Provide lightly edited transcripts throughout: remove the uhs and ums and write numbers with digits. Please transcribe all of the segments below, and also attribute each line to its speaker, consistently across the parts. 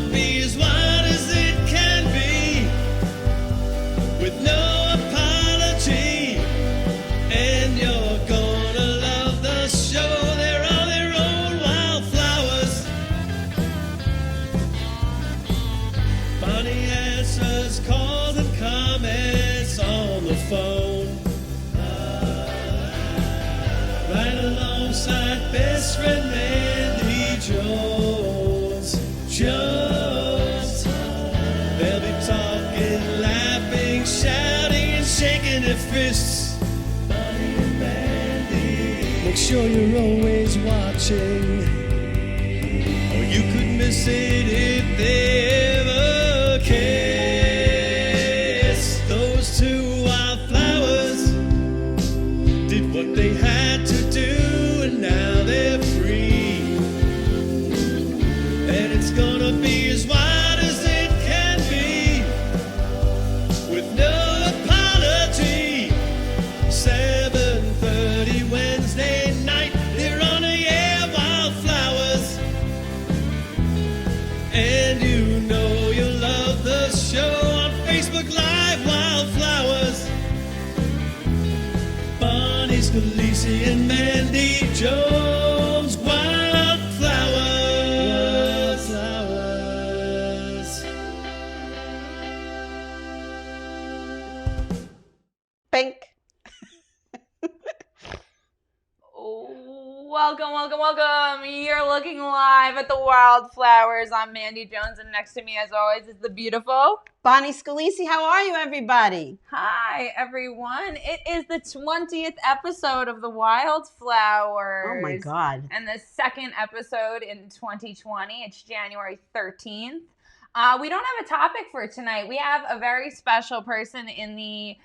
Speaker 1: gonna be as wild as it can be, with no apology. And you're gonna love the show. They're all their own wildflowers. Bonnie answers calls and comments on the phone, right alongside best friend Mandy Jones. They'll be talking, laughing, shouting, and shaking their fists. Bonnie and Mandy. Make sure you're always watching, or you could miss it if they ever kiss. Those two wildflowers did what they had to do, and now they're free. And it's gonna be as wild as it can be, with no apology. 7:30 Wednesday night, they're on the air, Wildflowers. And you know you'll love the show on Facebook Live, Wildflowers. Bonnie Scalisi and Mandy Jones, Wildflowers. Flowers.
Speaker 2: Pink.
Speaker 3: Welcome. You're looking live at the Wildflowers. I'm Mandy Jones, and next to me, as always, is the beautiful
Speaker 2: Bonnie Scalisi, how are you, everybody?
Speaker 3: Hi, everyone. It is the 20th episode of the Wildflowers.
Speaker 2: Oh, my God.
Speaker 3: And the second episode in 2020. It's January 13th. We don't have a topic for tonight. We have a very special person in the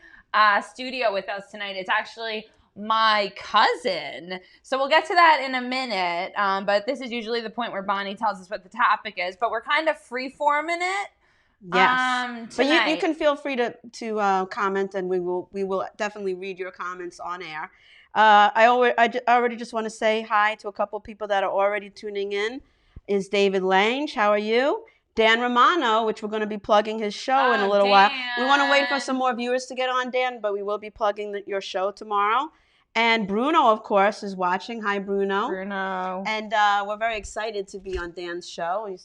Speaker 3: studio with us tonight. It's actually my cousin. So we'll get to that in a minute. But this is usually the point where Bonnie tells us what the topic is. But we're kind of free-forming it.
Speaker 2: Yes. But you
Speaker 3: tonight.
Speaker 2: can feel free to comment, and we will definitely read your comments on air. I already just want to say hi to a couple of people that are already tuning in. Is David Lange? How are you? Dan Romano, which we're going to be plugging his show in a little while. We want to wait for some more viewers to get on, Dan, but we will be plugging your show tomorrow. And Bruno, of course, is watching. Hi, Bruno. And we're very excited to be on Dan's show. We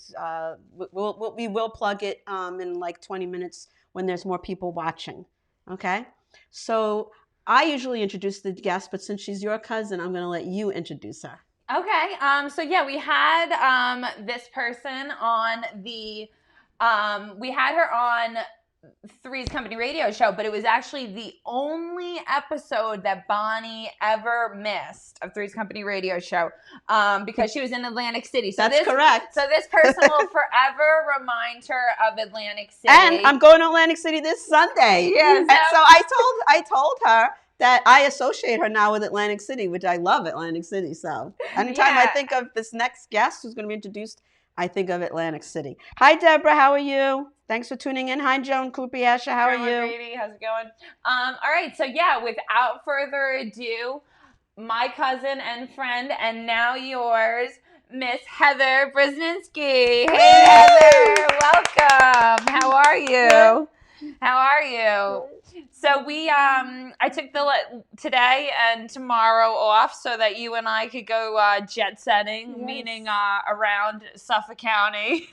Speaker 2: will plug it in like 20 minutes when there's more people watching. Okay? So I usually introduce the guest, but since she's your cousin, I'm going to let you introduce her.
Speaker 3: Okay. So yeah, we had this person on the we had her on Three's Company radio show, but it was actually the only episode that Bonnie ever missed of Three's Company radio show because she was in Atlantic City. So
Speaker 2: That's correct.
Speaker 3: So this person will forever remind her of Atlantic City.
Speaker 2: And I'm going to Atlantic City this Sunday.
Speaker 3: Yes.
Speaker 2: And so I told her that I associate her now with Atlantic City, which I love Atlantic City. So anytime I think of this next guest who's going to be introduced, I think of Atlantic City. Hi, Deborah. How are you? Thanks for tuning in. Hi, Joan Kupiasha. How are you?
Speaker 3: Brady, how's it going? All right. So yeah, without further ado, my cousin and friend, and now yours, Miss Heather Brzezicki. Hey, Heather. Welcome. How are you? How are you? So I took today and tomorrow off so that you and I could go jet setting, meaning around Suffolk County.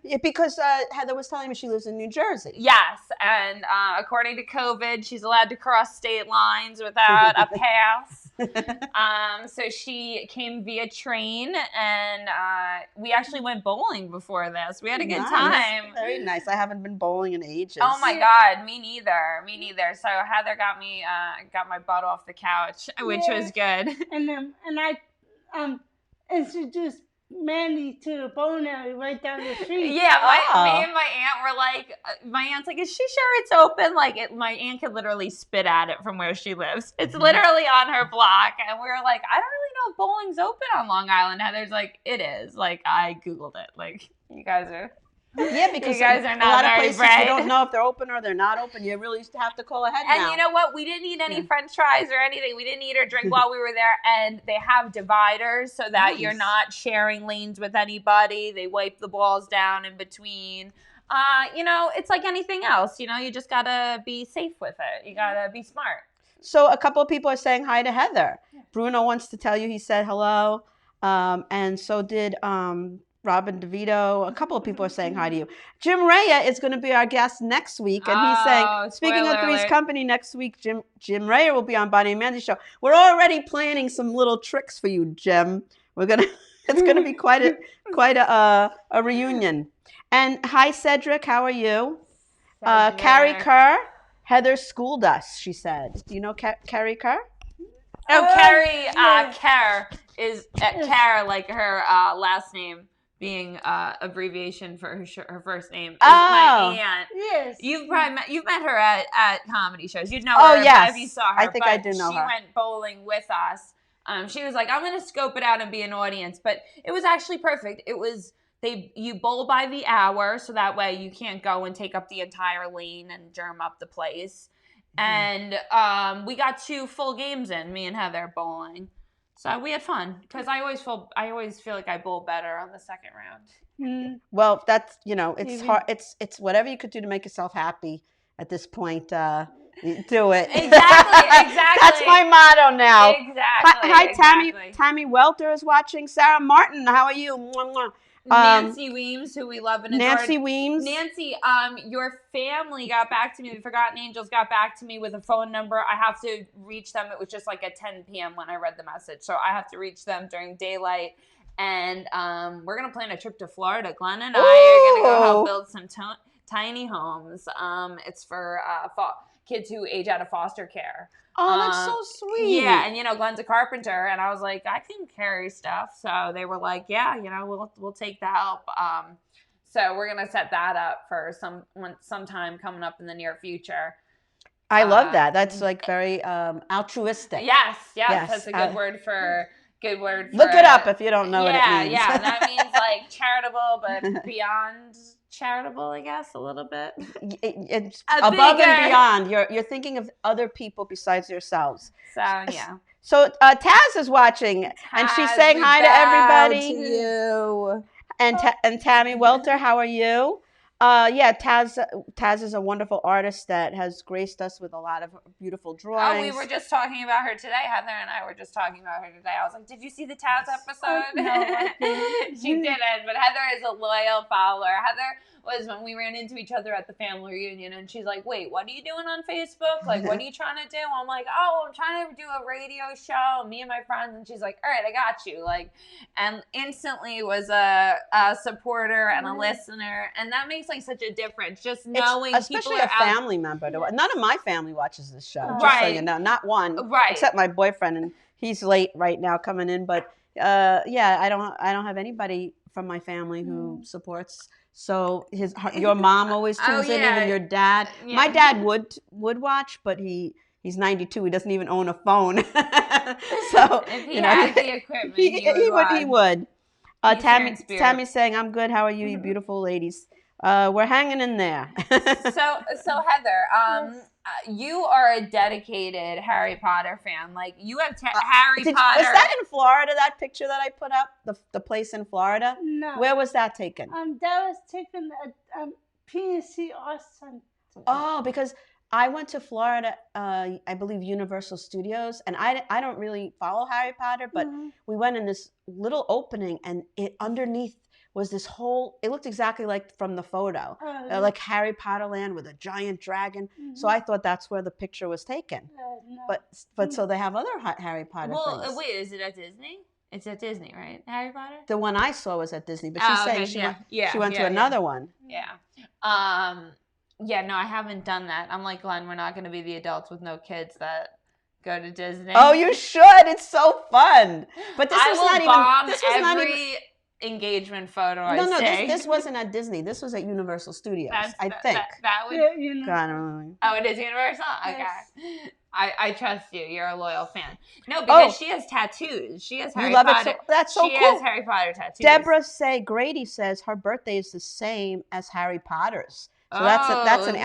Speaker 2: Yeah, because Heather was telling me she lives in New Jersey.
Speaker 3: Yes, and according to COVID, she's allowed to cross state lines without a pass. So she came via train, and we actually went bowling before this. We had a good time.
Speaker 2: Very nice. I haven't been bowling in ages.
Speaker 3: Oh my God, me neither. So Heather got me got my butt off the couch, which was good.
Speaker 4: And I introduced Mandy to the bowling alley right down the street.
Speaker 3: Yeah, me and my aunt were like, my aunt's like, is she sure it's open? Like, my aunt could literally spit at it from where she lives. It's literally on her block. And we were like, I don't really know if bowling's open on Long Island. Heather's like, it is. Like, I Googled it. Like, you guys are...
Speaker 2: Yeah, because
Speaker 3: you guys are
Speaker 2: a
Speaker 3: not
Speaker 2: lot of
Speaker 3: very
Speaker 2: places
Speaker 3: bright.
Speaker 2: you don't know if they're open or they're not open. You really have to call ahead now.
Speaker 3: And you know what? We didn't eat any French fries or anything. We didn't eat or drink while we were there. And they have dividers so that you're not sharing lanes with anybody. They wipe the balls down in between. You know, it's like anything else. You know, you just gotta be safe with it. You gotta be smart.
Speaker 2: So a couple of people are saying hi to Heather. Bruno wants to tell you he said hello, and so did Robin DeVito. A couple of people are saying hi to you. Jim Raya is going to be our guest next week, and he's saying, speaking of Three's Company, next week Jim Raya will be on Bonnie and Mandy show. We're already planning some little tricks for you, Jim. It's gonna be quite a reunion. And hi, Cedric. How are you? Carrie Kerr. Heather schooled us, she said. Do you know Carrie Kerr?
Speaker 3: Oh, Carrie Kerr is Kerr, like her last name being abbreviation for her first name. Is my aunt.
Speaker 4: Yes.
Speaker 3: You've met her at comedy shows. You'd know
Speaker 2: Oh,
Speaker 3: her
Speaker 2: yes.
Speaker 3: if you saw her.
Speaker 2: I think I do know
Speaker 3: she
Speaker 2: her.
Speaker 3: She went bowling with us. She was like, I'm going to scope it out and be an audience. But it was actually perfect. It was... You bowl by the hour, so that way you can't go and take up the entire lane and germ up the place. And we got 2 full games in, me and Heather bowling. So we had fun because I always feel like I bowl better on the second round.
Speaker 2: Well, that's it's hard. It's whatever you could do to make yourself happy at this point. Do it.
Speaker 3: Exactly.
Speaker 2: That's my motto now.
Speaker 3: Exactly.
Speaker 2: Hi, Tammy Welter is watching. Sarah Martin, how are you? Mwah, mwah.
Speaker 3: Nancy Weems, who we love and adore.
Speaker 2: Nancy Weems.
Speaker 3: Nancy, your family got back to me. The Forgotten Angels got back to me with a phone number. I have to reach them. It was just like at 10 p.m. when I read the message. So I have to reach them during daylight. And we're going to plan a trip to Florida. Glenn and I are going to go help build some tiny homes. It's for kids who age out of foster care.
Speaker 2: Oh, that's so sweet.
Speaker 3: Yeah, and Glenn's a carpenter, and I was like, I can carry stuff. So they were like, yeah, we'll take the help. So we're gonna set that up for sometime coming up in the near future.
Speaker 2: I love that. That's like very altruistic.
Speaker 3: Yes, that's a good word for.
Speaker 2: Look it up if you don't know what it means.
Speaker 3: Yeah, that means like charitable, but beyond charitable, I guess, a little bit.
Speaker 2: It's above and beyond. You're thinking of other people besides yourselves.
Speaker 3: So yeah.
Speaker 2: So Taz is watching, and she's saying hi to everybody.
Speaker 3: To you.
Speaker 2: And Tammy Welter, how are you? Taz is a wonderful artist that has graced us with a lot of beautiful drawings.
Speaker 3: Oh, we were just talking about her today. Heather and I were just talking about her today. I was like, did you see the Taz episode?
Speaker 4: No,
Speaker 3: she didn't, but Heather is a loyal follower. Heather was when we ran into each other at the family reunion, and she's like, wait, what are you doing on Facebook? Like, what are you trying to do? I'm like, oh, I'm trying to do a radio show, me and my friends. And she's like, all right, I got you. Like, and instantly was a supporter and a listener. And that makes like such a difference. Just knowing
Speaker 2: especially
Speaker 3: people are
Speaker 2: a family member. None of my family watches this show. Just
Speaker 3: Right.
Speaker 2: so you know, not one.
Speaker 3: Right.
Speaker 2: Except my boyfriend, and he's late right now coming in. But I don't have anybody from my family who supports. So your mom always tunes in, even your dad.
Speaker 3: Yeah.
Speaker 2: My dad would watch, but he's 92. He doesn't even own a phone. So
Speaker 3: if he had the equipment,
Speaker 2: he would. Tammy's saying, "I'm good. How are you, you beautiful ladies?" We're hanging in there.
Speaker 3: So Heather, you are a dedicated Harry Potter fan. Like you have Harry Potter.
Speaker 2: Was that in Florida? That picture that I put up, the place in Florida?
Speaker 4: No.
Speaker 2: Where was that taken?
Speaker 4: That was taken at PNC Art Center.
Speaker 2: Oh, because I went to Florida, I believe Universal Studios, and I don't really follow Harry Potter, but we went in this little opening, and underneath was this whole, it looked exactly like from the photo, like Harry Potter land with a giant dragon. So I thought that's where the picture was taken.
Speaker 4: No.
Speaker 2: But so they have other Harry Potter things.
Speaker 3: Wait, is it at Disney? It's at Disney, right? Harry Potter?
Speaker 2: The one I saw was at Disney, but she's saying she went to another one.
Speaker 3: Yeah. Yeah, no, I haven't done that. I'm like, Glenn, we're not going to be the adults with no kids that go to Disney.
Speaker 2: Oh, you should. It's so fun. But this was not even. This was
Speaker 3: every
Speaker 2: not even
Speaker 3: engagement photo I
Speaker 2: No,
Speaker 3: see.
Speaker 2: this wasn't at Disney. This was at Universal Studios, I think.
Speaker 3: That would.
Speaker 2: God, I don't know.
Speaker 3: Oh, it is Universal? Okay.
Speaker 4: Yes.
Speaker 3: I trust you. You're a loyal fan. No, because she has tattoos. She has Harry Potter.
Speaker 2: It so that's so
Speaker 3: she
Speaker 2: cool.
Speaker 3: has Harry Potter tattoos.
Speaker 2: Deborah Grady says her birthday is the same as Harry Potter's. So that's an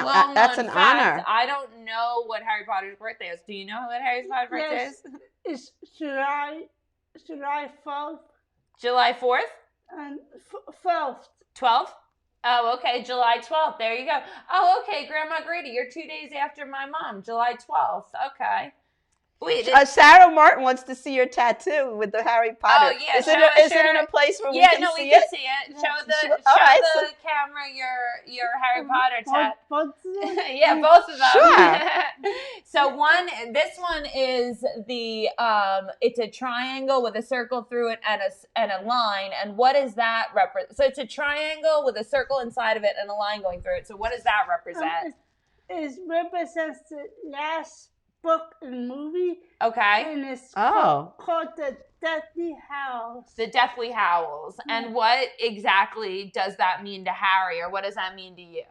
Speaker 2: honor.
Speaker 3: I don't know what Harry Potter's birthday is. Do you know what Harry Potter's birthday is?
Speaker 4: It's July 4th.
Speaker 3: July 4th?
Speaker 4: And 12th.
Speaker 3: 12th? Oh, okay, July 12th. There you go. Oh, okay, Grandma Grady, you're 2 days after my mom, July 12th. Okay. Wait,
Speaker 2: Sarah Martin wants to see your tattoo with the Harry Potter.
Speaker 3: Oh, yeah.
Speaker 2: Is it in a place where we can see it?
Speaker 3: Yeah, no, we can see it. Show the camera your Harry Potter tattoo.
Speaker 4: Both of them?
Speaker 3: Yeah, both of them.
Speaker 2: Sure.
Speaker 3: So this one is the it's a triangle with a circle through it and a line. And what does that represent? So it's a triangle with a circle inside of it and a line going through it. So what does that represent?
Speaker 4: It represents the last book and movie.
Speaker 3: Okay.
Speaker 4: And it's called The Deathly Hallows.
Speaker 3: The Deathly Hallows. And what exactly does that mean to Harry, or what does that mean to you?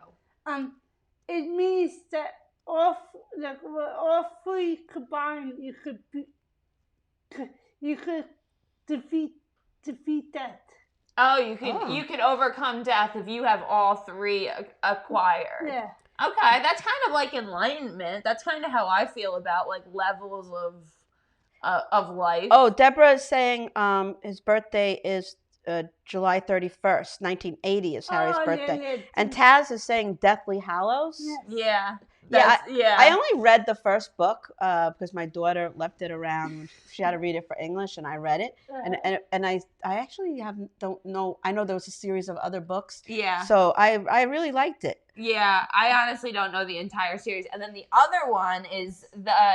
Speaker 4: It means that all three combined, you could defeat death.
Speaker 3: Oh, you could overcome death if you have all three acquired.
Speaker 4: Yeah.
Speaker 3: Okay, that's kind of like enlightenment. That's kind of how I feel about like levels of life.
Speaker 2: Oh, Deborah is saying his birthday is July 31st, 1980 is Harry's birthday.
Speaker 4: Yeah.
Speaker 2: And Taz is saying Deathly Hallows.
Speaker 3: Yeah.
Speaker 2: I only read the first book because my daughter left it around. She had to read it for English, and I read it. And I actually don't know. I know there was a series of other books.
Speaker 3: Yeah.
Speaker 2: So I really liked it.
Speaker 3: Yeah, I honestly don't know the entire series. And then the other one is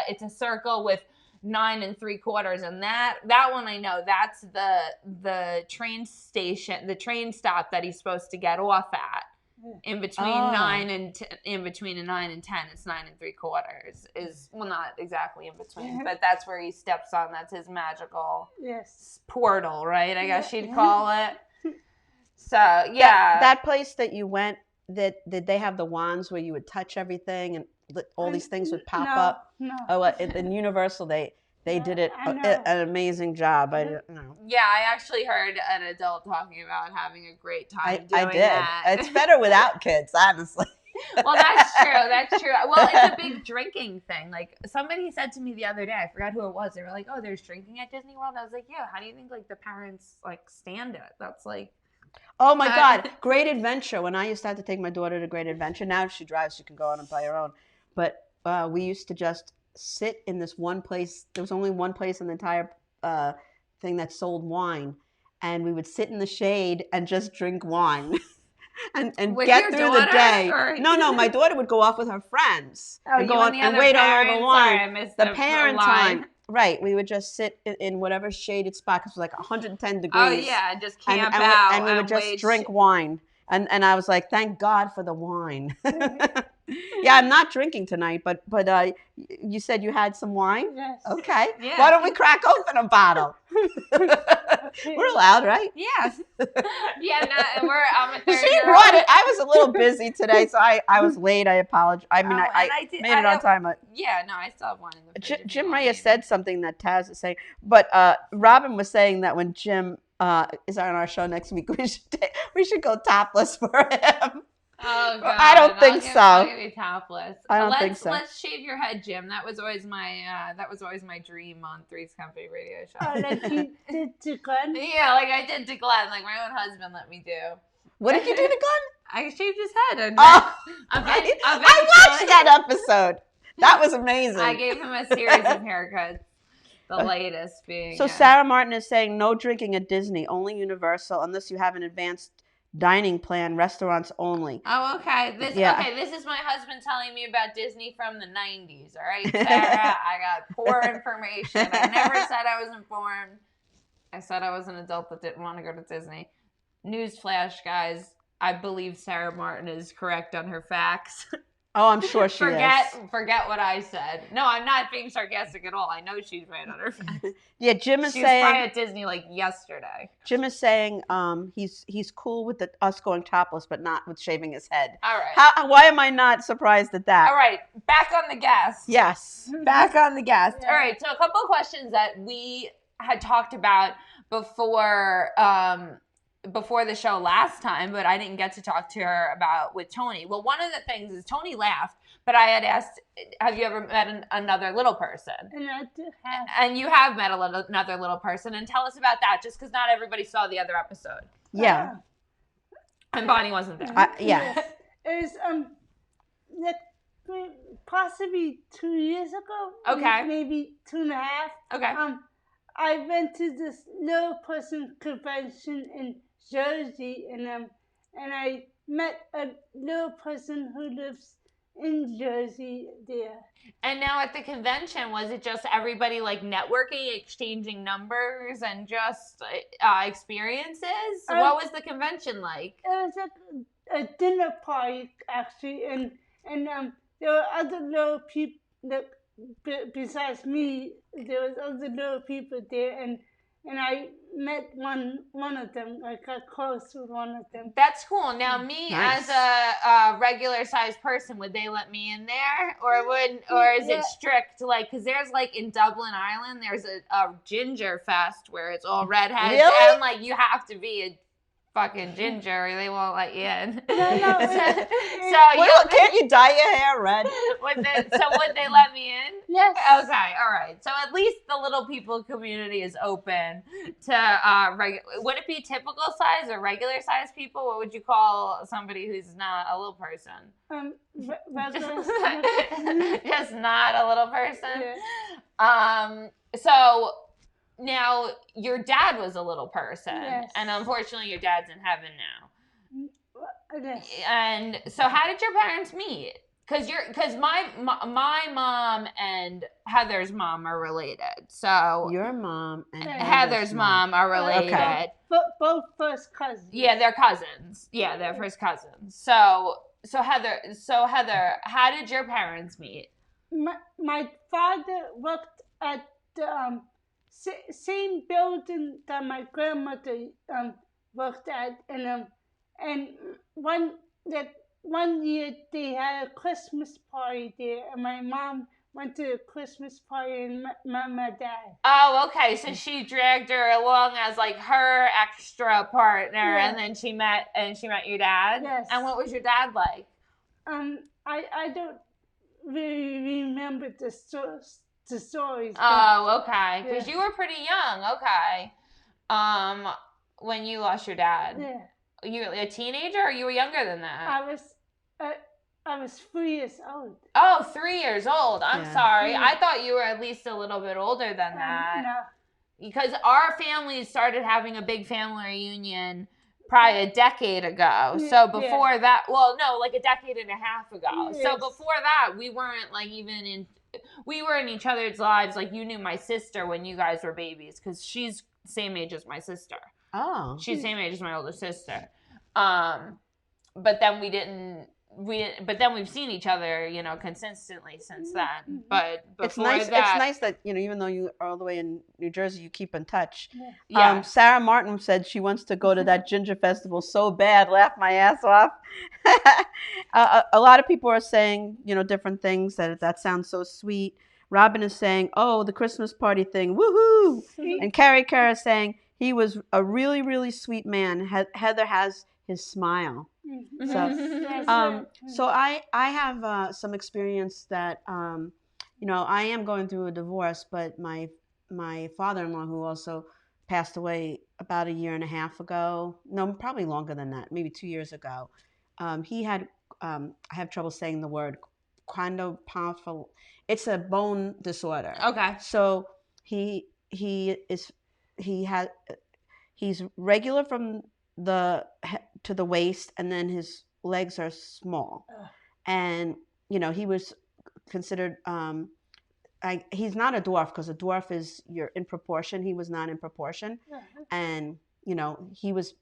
Speaker 3: it's a circle with 9 3/4, and that one I know. That's the train station, the train stop that he's supposed to get off at. In between 9 and 10, it's 9 3/4. Is well, not exactly in between, but that's where he steps on. That's his magical portal, right? I guess you'd call it. So yeah,
Speaker 2: that place that you went, did they have the wands where you would touch everything and all these things would pop up?
Speaker 4: No.
Speaker 2: Oh, in Universal they did it an amazing job. I don't know.
Speaker 3: Yeah, I actually heard an adult talking about having a great time doing that.
Speaker 2: It's better without kids, honestly.
Speaker 3: Well, that's true. That's true. Well, it's a big drinking thing. Like somebody said to me the other day, I forgot who it was. They were like, "Oh, there's drinking at Disney World." I was like, "Yeah." How do you think like the parents like stand it? That's like.
Speaker 2: Oh my God, Great Adventure. When I used to have to take my daughter to Great Adventure, now she drives, she can go on and by her own. But we used to just sit in this one place. There was only one place in the entire thing that sold wine, and we would sit in the shade and just drink wine and get through the day. No, my daughter would go off with her friends and go on and wait on all the wine.
Speaker 3: Sorry, I missed
Speaker 2: the parent time. Right, we would just sit in whatever shaded spot because it was like 110 degrees.
Speaker 3: Oh yeah, just camp out
Speaker 2: and we would just drink wine. And I was like, thank God for the wine. Yeah, I'm not drinking tonight, but you said you had some wine?
Speaker 4: Yes.
Speaker 2: Okay.
Speaker 3: Yeah.
Speaker 2: Why don't we crack open a bottle? We're allowed, right?
Speaker 3: Yes. Yeah, no, I'm a 30-year-old.
Speaker 2: She brought it. I was a little busy today, so I was late. I apologize. I mean, I made it on time.
Speaker 3: Yeah, no, I still have wine in the fridge.
Speaker 2: Jim Reyes said something that Taz is saying, but Robin was saying that when Jim is on our show next week, we should go topless for him.
Speaker 3: Oh God!
Speaker 2: I don't think so.
Speaker 3: I'll give you topless.
Speaker 2: I don't think so.
Speaker 3: Let's shave your head, Jim. That was always my dream on Three's Company radio show.
Speaker 4: Oh, like you did to Glenn?
Speaker 3: Yeah, like I did to Glenn. Like my own husband let me do.
Speaker 2: What did you do to Glenn?
Speaker 3: I shaved his head. And
Speaker 2: I watched that episode. That was amazing.
Speaker 3: I gave him a series of haircuts. The latest being.
Speaker 2: So Sarah Martin is saying no drinking at Disney, only Universal, unless you have an advanced dining plan, restaurants only.
Speaker 3: Oh, okay. This is my husband telling me about Disney from the 90s. All right, Sarah. I got poor information. I never said I was informed. I said I was an adult that didn't want to go to Disney. Newsflash, guys. I believe Sarah Martin is correct on her facts.
Speaker 2: Oh, I'm sure she
Speaker 3: Forget
Speaker 2: is.
Speaker 3: what I said. No, I'm not being sarcastic at all. I know she's right on her fence.
Speaker 2: Yeah, Jim is
Speaker 3: She was probably
Speaker 2: saying.
Speaker 3: at Disney like yesterday.
Speaker 2: Jim is saying he's cool with us going topless, but not with shaving his head.
Speaker 3: All right.
Speaker 2: Why am I not surprised at that?
Speaker 3: All right. Back on the guest.
Speaker 2: Yes.
Speaker 3: Back on the guest.
Speaker 4: Yeah.
Speaker 3: All right. So a couple of questions that we had talked about before the show last time, but I didn't get to talk to her about with Tony. Well, one of the things is Tony laughed, but I had asked, have you ever met another little person?
Speaker 4: And I do have.
Speaker 3: And you have met another little person, and tell us about that, just because not everybody saw the other episode.
Speaker 2: Yeah.
Speaker 3: And Bonnie wasn't there.
Speaker 2: Yeah.
Speaker 4: It was like possibly 2 years ago.
Speaker 3: Okay.
Speaker 4: Maybe 2.5.
Speaker 3: Okay.
Speaker 4: I went to this little person convention in Jersey, and I met a little person who lives in Jersey there.
Speaker 3: And now at the convention, was it just everybody like networking, exchanging numbers, and just experiences? What was the convention like?
Speaker 4: It was like a dinner party actually, and there were other little people that besides me. There was other little people there, and I met one of them. I got close with one of them.
Speaker 3: That's cool. Now, me
Speaker 2: Nice.
Speaker 3: as a regular sized person, would they let me in there, or is it strict? Like, because there's like in Dublin, Ireland, there's a ginger fest where it's all redheads,
Speaker 2: Really?
Speaker 3: and like you have to be a fucking ginger, or they won't let you in.
Speaker 4: No,
Speaker 2: Well, can't you dye your hair red?
Speaker 3: Would they let me in?
Speaker 4: Yes.
Speaker 3: Okay, all right. So at least the little people community is open to would it be typical size or regular size people? What would you call somebody who's not a little person? Just not a little person.
Speaker 4: Yeah.
Speaker 3: So now your dad was a little person,
Speaker 4: Yes.
Speaker 3: and unfortunately your dad's in heaven now.
Speaker 4: Yes.
Speaker 3: And so how did your parents meet? Because my mom and Heather's mom are related. So
Speaker 2: Your mom and
Speaker 3: Heather's mom are related.
Speaker 2: Okay.
Speaker 4: Both first cousins.
Speaker 3: Yeah, they're cousins. Yeah, they're first cousins. So Heather, how did your parents meet?
Speaker 4: My father worked at the same building that my grandmother worked at, and one year they had a Christmas party there, and my mom went to a Christmas party and met my dad.
Speaker 3: Oh, okay. So she dragged her along as like her extra partner,
Speaker 4: Yeah.
Speaker 3: and then she met your dad.
Speaker 4: Yes.
Speaker 3: And what was your dad like?
Speaker 4: I don't really remember the stories.
Speaker 3: Oh, okay. Because
Speaker 4: Yeah.
Speaker 3: you were pretty young. Okay. When you lost your dad.
Speaker 4: Yeah.
Speaker 3: You were a teenager, or you were younger than that?
Speaker 4: I was 3 years old.
Speaker 3: Oh, 3 years old. I'm
Speaker 2: Yeah.
Speaker 3: sorry.
Speaker 4: Yeah.
Speaker 3: I thought you were at least a little bit older than that.
Speaker 4: No.
Speaker 3: Because our family started having a big family reunion probably a decade ago.
Speaker 4: Yeah,
Speaker 3: So before that, well, no, like a decade and a half ago. So
Speaker 4: Yes.
Speaker 3: before that, we weren't like we were in each other's lives. Like you knew my sister when you guys were babies, because she's the same age as my sister.
Speaker 2: Oh.
Speaker 3: She's the same age as my older sister. But then but then we've seen each other, consistently since then. But before
Speaker 2: It's nice that, even though you are all the way in New Jersey, you keep in touch.
Speaker 3: Yeah.
Speaker 2: Sarah Martin said she wants to go to that Ginger Festival so bad, laugh my ass off. A lot of people are saying, different things, that sounds so sweet. Robin is saying, oh, the Christmas party thing, woohoo! And Carrie Kerr is saying, he was a really, really sweet man. Heather has his smile. So I have some experience that, I am going through a divorce, but my father-in-law, who also passed away about 1.5 years ago, no, probably longer than that, maybe 2 years ago, he had, I have trouble saying the word, chondropamphil. It's a bone disorder.
Speaker 3: Okay.
Speaker 2: So he's regular from to the waist, and then his legs are small. And he was considered he's not a dwarf, because a dwarf is you're in proportion. He was not in proportion. And he was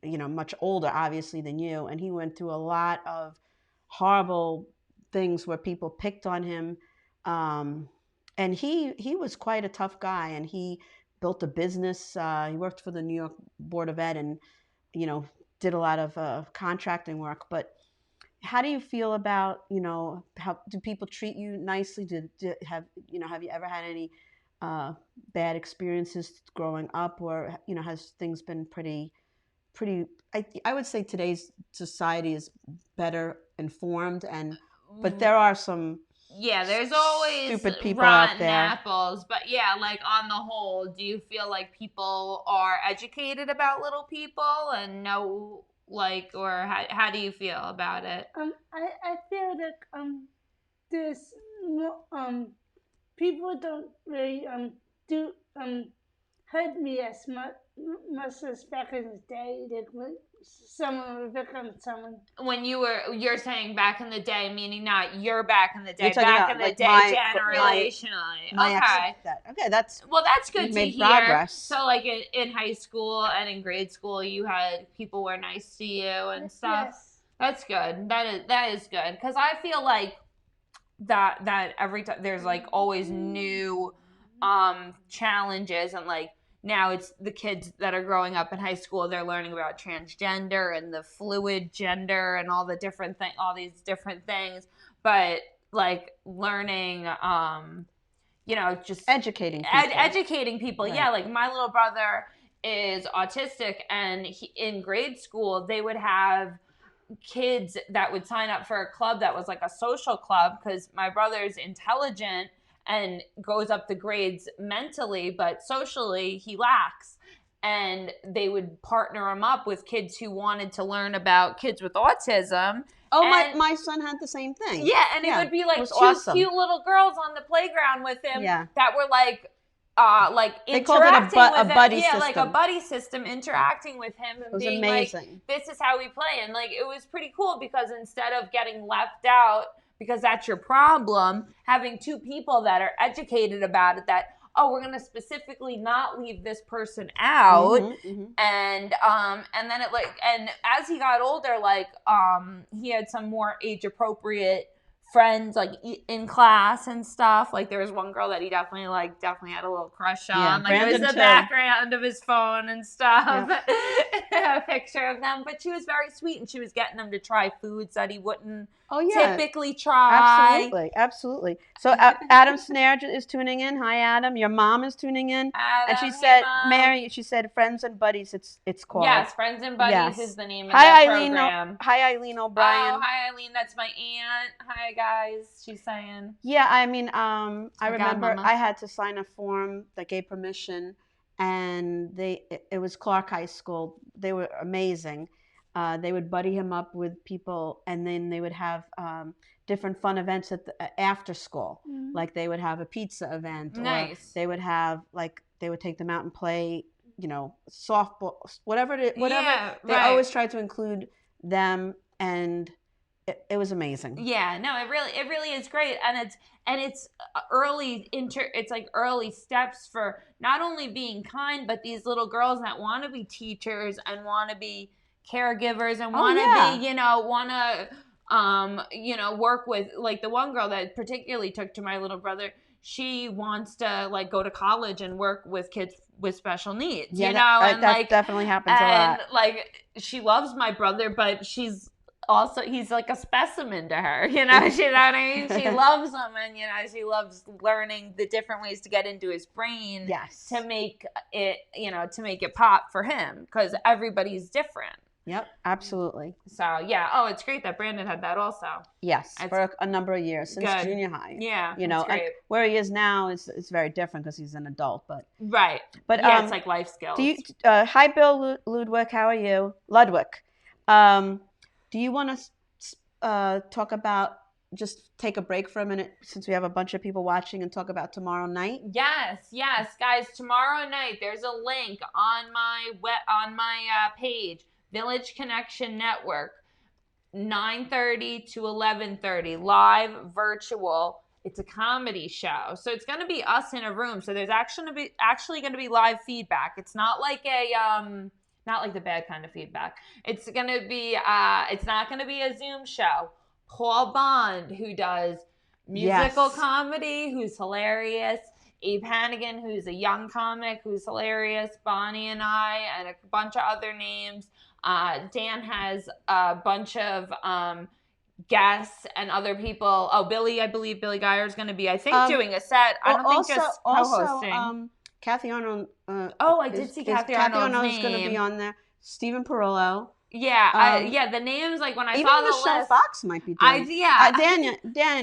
Speaker 2: much older obviously than you, and he went through a lot of horrible things where people picked on him. And he was quite a tough guy, and he built a business. He worked for the New York Board of Ed, and did a lot of contracting work. But how do you feel about how do people treat you nicely? Have you ever had any bad experiences growing up, or has things been pretty? I would say today's society is better informed, but there are some
Speaker 3: there's always
Speaker 2: stupid people
Speaker 3: rotten
Speaker 2: out there.
Speaker 3: apples, but yeah, like on the whole, do you feel like people are educated about little people and know, like, or how do you feel about it?
Speaker 4: I feel like there's people don't really do hurt me as much as back in the day. Like when someone would pick on someone.
Speaker 3: When you're saying back in the day, meaning not you're back in the day,
Speaker 2: You're talking
Speaker 3: back
Speaker 2: about,
Speaker 3: in the
Speaker 2: like,
Speaker 3: day, generationally.
Speaker 2: Okay. That's
Speaker 3: Well, that's good to
Speaker 2: made
Speaker 3: hear.
Speaker 2: progress.
Speaker 3: So, like in high school and in grade school, you had people were nice to you and stuff.
Speaker 4: Yes.
Speaker 3: That's good. That is good, because I feel like that every time there's like always new challenges, and like now it's the kids that are growing up in high school, they're learning about transgender and the fluid gender and all these different things, but like learning just
Speaker 2: educating people.
Speaker 3: Right.
Speaker 2: Right.
Speaker 3: Yeah, like my little brother is autistic, and in grade school they would have kids that would sign up for a club that was like a social club, because my brother's intelligent and goes up the grades mentally, but socially he lacks. And they would partner him up with kids who wanted to learn about kids with autism.
Speaker 2: Oh, my son had the same thing.
Speaker 3: Yeah, and it would be like two
Speaker 2: awesome.
Speaker 3: cute little girls on the playground with him that were like
Speaker 2: they called it a buddy system.
Speaker 3: Like a buddy system, interacting with him and being
Speaker 2: amazing.
Speaker 3: Like, this is how we play. And like it was pretty cool, because instead of getting left out because that's your problem, having two people that are educated about it, that we're going to specifically not leave this person out. And then it and as he got older, he had some more age appropriate friends like in class and stuff. Like there was one girl that he definitely had a little crush on. Like it was the background of his phone and stuff. A picture of them. But she was very sweet, and she was getting him to try foods that he wouldn't typically try.
Speaker 2: Absolutely. So Adam Snare is tuning in. Hi, Adam. Your mom is tuning in.
Speaker 3: Adam,
Speaker 2: and she said,
Speaker 3: Mom.
Speaker 2: Mary, she said Friends and Buddies, it's called.
Speaker 3: Yes, Friends and Buddies is the name of the program.
Speaker 2: Hi, Eileen O'Brien.
Speaker 3: Oh, hi, Eileen. That's my aunt. Hi, guys. She's saying.
Speaker 2: Yeah, I mean, I remember I had to sign a form that gave permission, and it was Clark High School. They were amazing. They would buddy him up with people, and then they would have different fun events after school. Like they would have a pizza event.
Speaker 3: Nice.
Speaker 2: Or they would have they would take them out and play, softball, whatever. They always tried to include them, and it was amazing.
Speaker 3: Yeah, no, it really is great, and it's early it's like early steps for not only being kind, but these little girls that want to be teachers and want to be caregivers and want to be, work with, like the one girl that particularly took to my little brother. She wants to go to college and work with kids with special needs.
Speaker 2: Yeah,
Speaker 3: and
Speaker 2: that definitely happens a lot.
Speaker 3: And she loves my brother, but he's like a specimen to her, you know what I mean? She loves him, and she loves learning the different ways to get into his brain.
Speaker 2: Yes.
Speaker 3: To make it pop for him, because everybody's different.
Speaker 2: Yep, absolutely.
Speaker 3: So yeah, it's great that Brandon had that also.
Speaker 2: Yes, for a number of years since junior high.
Speaker 3: Yeah,
Speaker 2: and where he is now is very different because he's an adult, but
Speaker 3: right. But it's like life skills.
Speaker 2: Hi, Bill Ludwig. How are you, Ludwig? Do you want to talk about, just take a break for a minute since we have a bunch of people watching, and talk about tomorrow night?
Speaker 3: Yes, guys. Tomorrow night, there's a link on my page, Village Connection Network, 9:30 to 11:30, live virtual. It's a comedy show, so it's going to be us in a room. So there's actually going to be live feedback. It's not like not like the bad kind of feedback. It's going to be it's not going to be a Zoom show. Paul Bond, who does musical
Speaker 2: Yes.
Speaker 3: comedy, who's hilarious. Abe Hannigan, who's a young comic, who's hilarious. Bonnie and I, and a bunch of other names. Dan has a bunch of guests and other people. Oh, Billy, I believe Billy Geyer is going to be, I think, doing a set. I don't think just co-hosting.
Speaker 2: Also, Kathy Arnold.
Speaker 3: I did see Kathy Arnold's
Speaker 2: is going to be on there. Stephen Perillo.
Speaker 3: Yeah, the names, like when I
Speaker 2: even
Speaker 3: saw the
Speaker 2: Michelle
Speaker 3: list.
Speaker 2: Fox might be doing. Dan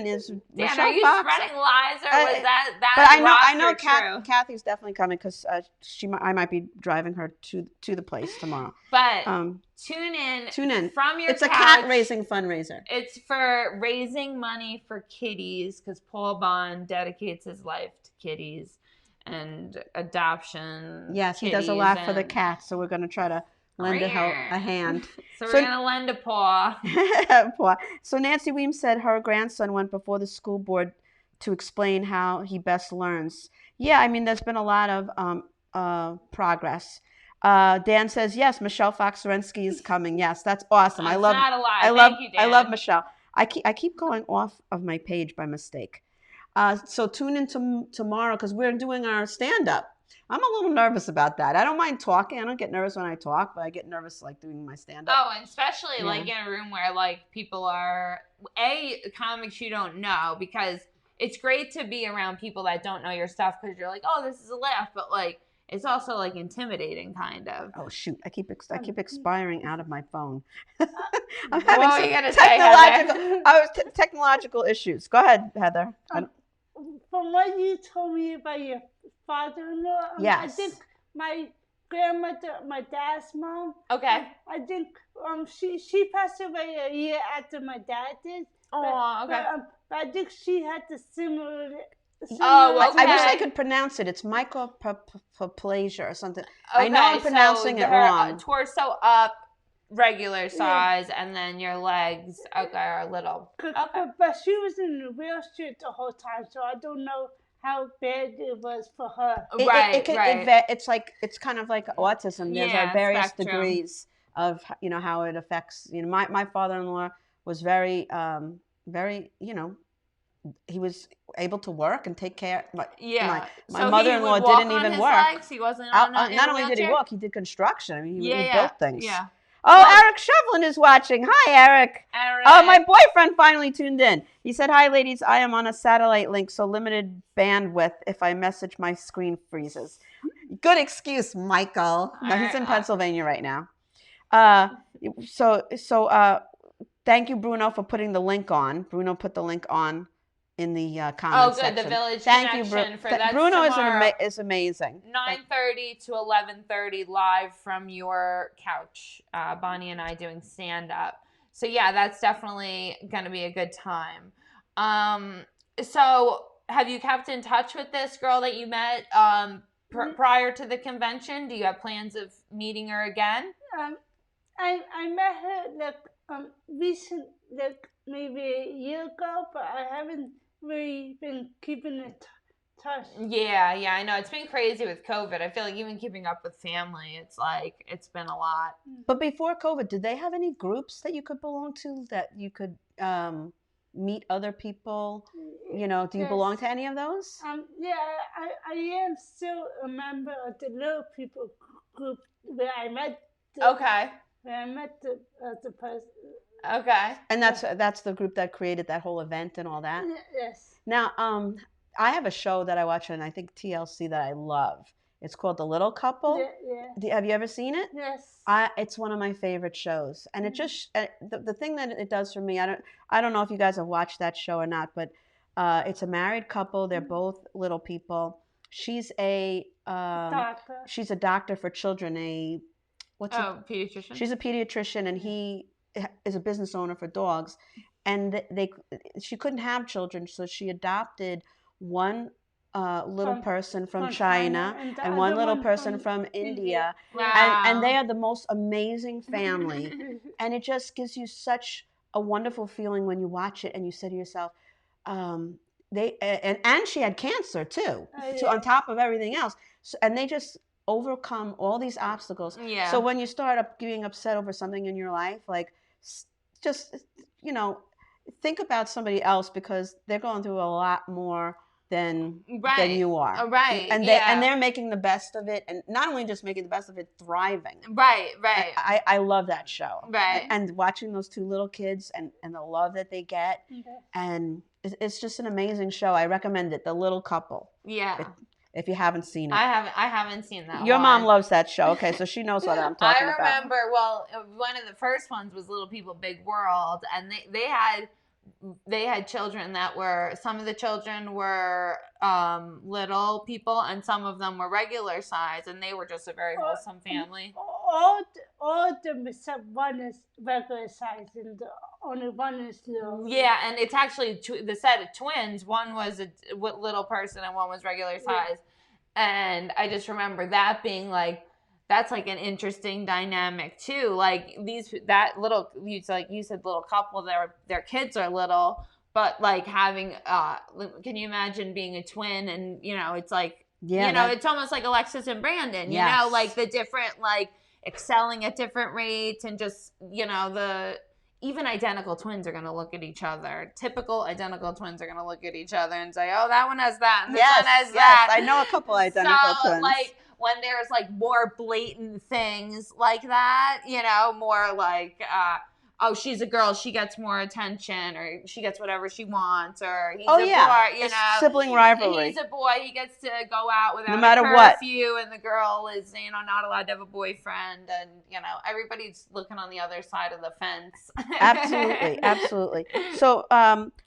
Speaker 2: is.
Speaker 3: Dan,
Speaker 2: Michelle
Speaker 3: are you
Speaker 2: Fox,
Speaker 3: spreading lies or was that
Speaker 2: But I know
Speaker 3: true?
Speaker 2: Kathy's definitely coming because I might be driving her to the place tomorrow.
Speaker 3: But tune in from your
Speaker 2: It's
Speaker 3: couch.
Speaker 2: a cat raising fundraiser.
Speaker 3: It's for raising money for kitties because Paul Bond dedicates his life to kitties and adoption.
Speaker 2: Yes, he does a lot for the cats, so we're going to try to lend a hand.
Speaker 3: So we're going to lend a paw.
Speaker 2: Paw. So Nancy Weems said her grandson went before the school board to explain how he best learns. Yeah, I mean, there's been a lot of progress. Dan says, yes, Michelle Fox-Zerensky is coming. Yes, that's awesome.
Speaker 3: That's not a lie. Thank you, Dan.
Speaker 2: I love Michelle. I keep going off of my page by mistake. So tune in tomorrow because we're doing our stand-up. I'm a little nervous about that. I don't mind talking. I don't get nervous when I talk, but I get nervous like doing my stand-up.
Speaker 3: Oh, and especially like in a room where like people are comics you don't know, because it's great to be around people that don't know your stuff because you're like, oh, this is a laugh, but like it's also like intimidating kind of.
Speaker 2: Oh shoot! I keep expiring out of my phone. I'm
Speaker 3: What
Speaker 2: having
Speaker 3: were
Speaker 2: some
Speaker 3: you gonna say, Heather?
Speaker 2: Technological issues. Go ahead, Heather.
Speaker 4: From what you told me about your father-in-law,
Speaker 2: yes.
Speaker 4: I think my grandmother, my dad's mom.
Speaker 3: Okay.
Speaker 4: I think she passed away a year after my dad did.
Speaker 3: Oh, okay.
Speaker 4: But I think she had the similar.
Speaker 3: Oh, okay.
Speaker 2: I wish I could pronounce it. It's mycoplasia or something.
Speaker 3: Okay,
Speaker 2: I know I'm pronouncing it wrong.
Speaker 3: Torso up, regular size, and then your legs are a little. Okay.
Speaker 4: But she was in a wheelchair the whole time, so I don't know how bad it was for her.
Speaker 3: Right.
Speaker 2: It's kind of like autism. There's various degrees of how it affects. My father-in-law was very he was able to work and take care. My mother-in-law didn't even work.
Speaker 3: Legs? He wasn't
Speaker 2: not only did he work, he did construction. I mean, he built things.
Speaker 3: Yeah.
Speaker 2: Oh, Eric Shevlin is watching. Hi, Eric. Oh, my boyfriend finally tuned in. He said, hi, ladies. I am on a satellite link, so limited bandwidth. If I message, my screen freezes. Good excuse, Michael. No, he's in Pennsylvania right now. Thank you, Bruno, for putting the link on. Bruno put the link on in the comments section.
Speaker 3: The Village
Speaker 2: Thank you, Bruno is amazing.
Speaker 3: 9:30 to 11:30 live from your couch. Bonnie and I doing stand up. So yeah, that's definitely going to be a good time. So have you kept in touch with this girl that you met prior to the convention? Do you have plans of meeting her again?
Speaker 4: I met her recent, maybe a year ago, but I haven't really been keeping in touch.
Speaker 3: Yeah, I know. It's been crazy with COVID. I feel like even keeping up with family, it's been a lot.
Speaker 2: But before COVID, did they have any groups that you could belong to that you could meet other people? Do you belong to any of those?
Speaker 4: Yeah, I am still a member of the Little People group where I met where I met the person.
Speaker 3: Okay.
Speaker 2: And that's the group that created that whole event and all that?
Speaker 4: Yes.
Speaker 2: Now, I have a show that I watch on, I think, TLC that I love. It's called The Little Couple.
Speaker 4: Yeah.
Speaker 2: Have you ever seen it?
Speaker 4: Yes.
Speaker 2: It's one of my favorite shows. And it just, the thing that it does for me, I don't know if you guys have watched that show or not, but it's a married couple. They're both little people. She's a
Speaker 4: Doctor.
Speaker 2: She's a doctor for children,
Speaker 3: pediatrician.
Speaker 2: She's a pediatrician, and he is a business owner for dogs. And she couldn't have children, so she adopted one little person from China and one little person from India.
Speaker 3: Wow.
Speaker 2: And they are the most amazing family. And it just gives you such a wonderful feeling when you watch it and you say to yourself, and she had cancer too, on top of everything else. And they just overcome all these obstacles.
Speaker 3: Yeah.
Speaker 2: So when you start getting upset over something in your life, like just, think about somebody else because they're going through a lot more than
Speaker 3: Right.
Speaker 2: you are.
Speaker 3: Right.
Speaker 2: And they're making the best of it, and not only just making the best of it, thriving.
Speaker 3: Right. Right.
Speaker 2: I love that show.
Speaker 3: Right.
Speaker 2: And watching those two little kids and the love that they get, and it's just an amazing show. I recommend it. The Little Couple.
Speaker 3: Yeah.
Speaker 2: If you haven't seen it.
Speaker 3: I haven't seen that.
Speaker 2: Your mom loves that show. Okay, so she knows what I'm talking about.
Speaker 3: I remember. Well, one of the first ones was Little People, Big World, and they had children that were, some of the children were little people and some of them were regular size, and they were just a very wholesome family.
Speaker 4: All of them except one is regular size and only one is little.
Speaker 3: Yeah, and it's actually the set of twins. One was a little person and one was regular size. And I just remember that being like, that's like an interesting dynamic too. Like you said little couple, their kids are little, but like having can you imagine being a twin? And it's like it's almost like Alexis and Brandon, like the different, like excelling at different rates, and just even identical twins are going to look at each other. Typical identical twins are going to look at each other and say, oh, that one has that, and this one has that.
Speaker 2: I know a couple identical twins.
Speaker 3: Like, when there's like more blatant things like that, more like, oh, she's a girl, she gets more attention, or she gets whatever she wants, or he's a boy,
Speaker 2: sibling rivalry.
Speaker 3: He's a boy, he gets to go out without
Speaker 2: no matter
Speaker 3: a curfew, and the girl is, not allowed to have a boyfriend, and everybody's looking on the other side of the fence.
Speaker 2: Absolutely. So,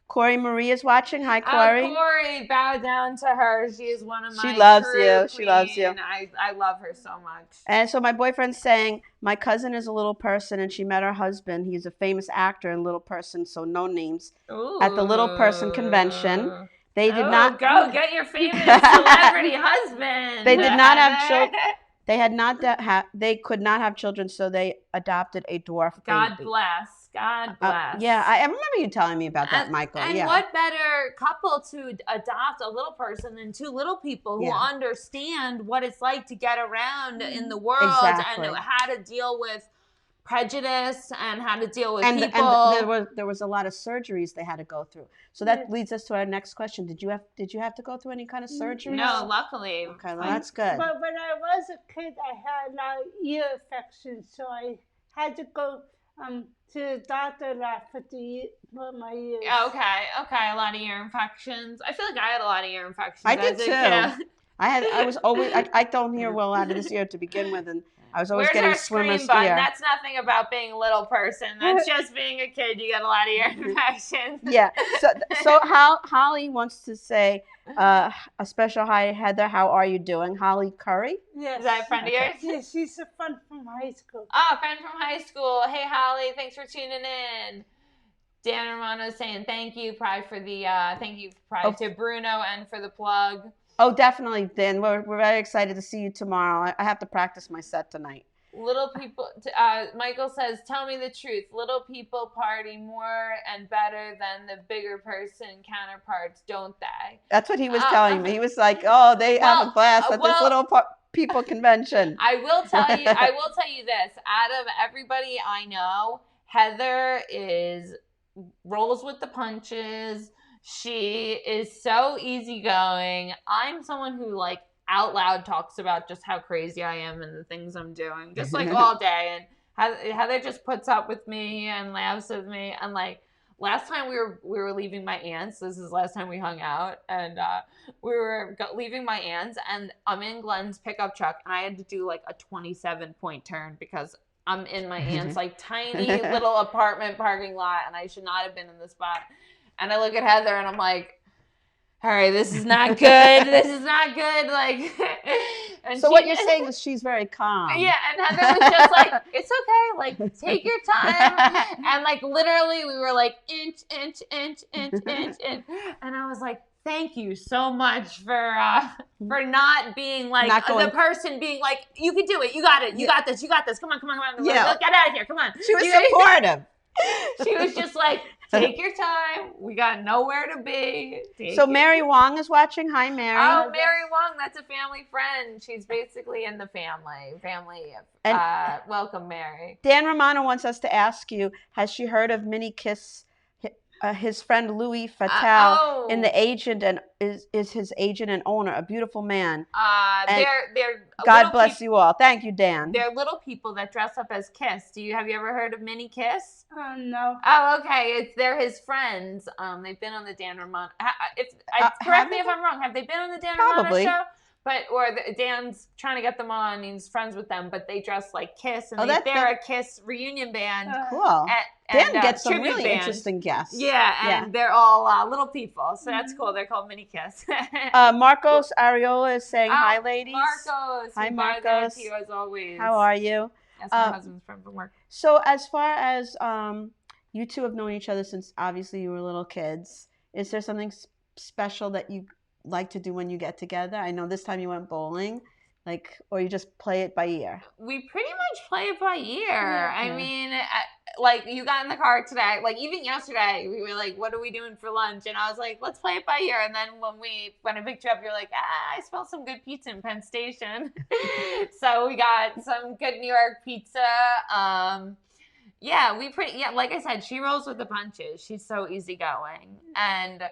Speaker 2: Corey Marie is watching. Hi, Corey.
Speaker 3: Corey, bow down to her. She is one of my
Speaker 2: She loves
Speaker 3: true
Speaker 2: you.
Speaker 3: queen.
Speaker 2: She loves you.
Speaker 3: I love her so much.
Speaker 2: And so my boyfriend's saying, my cousin is a little person and she met her husband. He's a famous actor in Little Person, so no names.
Speaker 3: Ooh.
Speaker 2: At the Little Person convention. They did not
Speaker 3: go get your famous celebrity husband.
Speaker 2: They did not have children. They could not have children, so they adopted a dwarf baby.
Speaker 3: God bless.
Speaker 2: I remember you telling me about that, Michael.
Speaker 3: And what better couple to adopt a little person than two little people who understand what it's like to get around in the world, and how to deal with prejudice and how to deal with people.
Speaker 2: And there was a lot of surgeries they had to go through. So that leads us to our next question. Did you have to go through any kind of surgery?
Speaker 3: No, luckily.
Speaker 2: Okay, well, that's good.
Speaker 4: But when I was a kid, I had a lot of ear infections, so I had to go to the doctor a lot for my ears.
Speaker 3: Okay, a lot of ear infections. I feel like I had a lot of ear infections.
Speaker 2: I did too. I don't hear well out of this ear to begin with, and I was always getting swimmer's ear.
Speaker 3: That's nothing about being a little person. That's just being a kid. You get a lot of ear infections.
Speaker 2: Yeah. So Holly wants to say a special hi, Heather. How are you doing, Holly Curry?
Speaker 4: Yes.
Speaker 3: Is that a friend of yours?
Speaker 4: Yes, she's a friend from high school.
Speaker 3: Oh, friend from high school. Hey, Holly, thanks for tuning in. Dan Romano saying thank you, Pride, for the to Bruno and for the plug.
Speaker 2: Oh, definitely, Dan. We're very excited to see you tomorrow. I have to practice my set tonight.
Speaker 3: Little people, Michael says, tell me the truth. Little people party more and better than the bigger person counterparts, don't they?
Speaker 2: That's what he was telling me. He was like, oh, they have a blast at this little people convention.
Speaker 3: I will tell you this. Out of everybody I know, Heather rolls with the punches. She is so easygoing. I'm someone who out loud talks about just how crazy I am and the things I'm doing, just all day. And Heather just puts up with me and laughs with me. And last time we were leaving my aunt's. This is the last time we hung out, and we were leaving my aunt's, and I'm in Glenn's pickup truck, and I had to do a 27-point turn because I'm in my aunt's tiny little apartment parking lot, and I should not have been in this spot. And I look at Heather and I'm like, all right, this is not good. This is not good.
Speaker 2: So what you're saying is she's very calm.
Speaker 3: Yeah, and Heather was just like, it's okay. Take your time. And literally we were inch. And I was like, thank you so much for not being the person being you can do it. You got it. You got this. You got this. Come on. Yeah. Get out of here. Come on.
Speaker 2: She was supportive.
Speaker 3: She was just take your time. We got nowhere to be.
Speaker 2: So Mary Wong is watching. Hi, Mary.
Speaker 3: Oh, Mary Wong. That's a family friend. She's basically in the family. Welcome, Mary.
Speaker 2: Dan Romano wants us to ask you, has she heard of Mini Kiss his friend Louis Fattal
Speaker 3: Oh.
Speaker 2: in the agent and is his agent and owner, a beautiful man. And
Speaker 3: They're
Speaker 2: God bless you all. Thank you, Dan.
Speaker 3: They're little people that dress up as Kiss. Have you ever heard of Mini Kiss?
Speaker 4: No.
Speaker 3: Oh, okay. They're his friends. They've been on the Dan Romano. Correct me if I'm wrong. Have they been on the Dan Romano show? Dan's trying to get them on. He's friends with them, but they dress like Kiss, and they're a Kiss reunion band.
Speaker 2: Cool. Dan gets some really interesting guests.
Speaker 3: Yeah, and they're all little people, so that's cool. They're called Mini Kiss.
Speaker 2: Marcos Ariola is saying hi, ladies.
Speaker 3: Marcos.
Speaker 2: Hi, Marcos.
Speaker 3: You as always.
Speaker 2: How are you?
Speaker 3: That's my husband's friend from work.
Speaker 2: So as far as you two have known each other since obviously you were little kids, is there something special that you like to do when you get together? I know this time you went bowling, or you just play it by ear.
Speaker 3: We pretty much play it by ear.
Speaker 2: Yeah.
Speaker 3: I mean, you got in the car today, even yesterday, we were like, what are we doing for lunch? And I was like, let's play it by ear. And then when I picked you up, you're like, I smell some good pizza in Penn Station. So we got some good New York pizza. Like I said, she rolls with the punches. She's so easygoing. And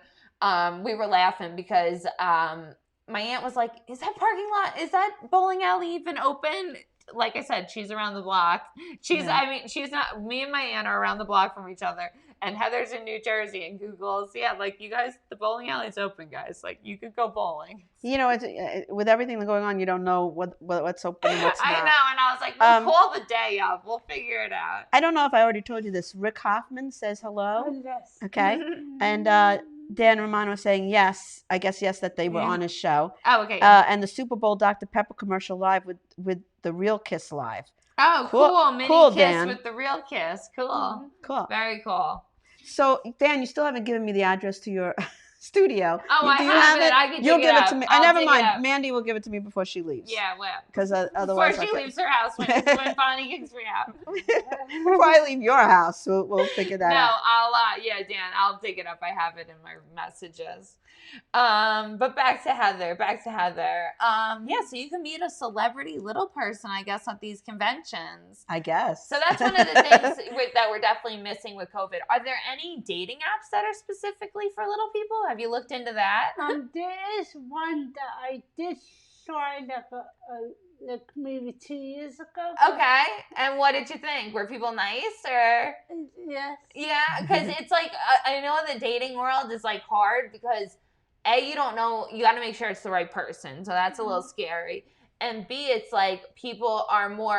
Speaker 3: we were laughing because my aunt was like, is that bowling alley even open? Like I said, she's around the block. She's not, me and my aunt are around the block from each other. And Heather's in New Jersey and Google's, you guys, the bowling alley's open, guys. You could go bowling.
Speaker 2: With everything going on, you don't know what's open and what's not.
Speaker 3: I know, and I was like, we'll call the day up. We'll figure it out.
Speaker 2: I don't know if I already told you this. Rick Hoffman says hello.
Speaker 4: Oh, yes.
Speaker 2: Okay. And Dan Romano saying yes, I guess yes, that they were on his show.
Speaker 3: Oh, okay.
Speaker 2: And the Super Bowl Dr. Pepper commercial live with the Real Kiss live.
Speaker 3: Oh, cool. Mini Kiss
Speaker 2: Dan.
Speaker 3: with the Real Kiss. Cool.
Speaker 2: Cool.
Speaker 3: Very cool.
Speaker 2: So, Dan, you still haven't given me the address to your studio.
Speaker 3: Oh, I have it. I can
Speaker 2: You'll
Speaker 3: dig
Speaker 2: give
Speaker 3: it
Speaker 2: it to me.
Speaker 3: I'll
Speaker 2: never
Speaker 3: dig
Speaker 2: mind.
Speaker 3: it up.
Speaker 2: Mandy will give it to me before she leaves.
Speaker 3: Yeah, well.
Speaker 2: Because otherwise,
Speaker 3: before she leaves her house when Bonnie kicks me out.
Speaker 2: Before I leave your house, we'll figure that out.
Speaker 3: No, Dan, I'll dig it up. I have it in my messages. But back to Heather. So you can meet a celebrity little person, I guess, at these conventions.
Speaker 2: I guess.
Speaker 3: So that's one of the things that we're definitely missing with COVID. Are there any dating apps that are specifically for little people? Have you looked into that?
Speaker 4: There is one that I did try maybe 2 years ago.
Speaker 3: Okay, and what did you think? Were people nice or?
Speaker 4: Yes.
Speaker 3: Yeah, because it's I know the dating world is hard because you don't know, you got to make sure it's the right person, so that's a little scary. And B, it's people are more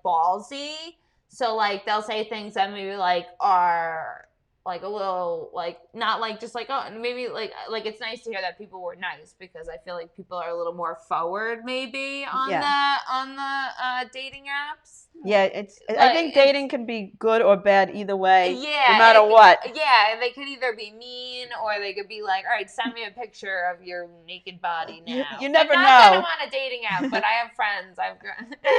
Speaker 3: ballsy, so they'll say things that maybe are a little not just oh, maybe it's nice to hear that people were nice, because I feel like people are a little more forward maybe on the dating apps.
Speaker 2: Yeah, I think dating can be good or bad either way.
Speaker 3: Yeah,
Speaker 2: no matter what.
Speaker 3: Yeah, they could either be mean or they could be all right, send me a picture of your naked body now.
Speaker 2: You never know.
Speaker 3: Not that I'm on a dating app, but I have friends.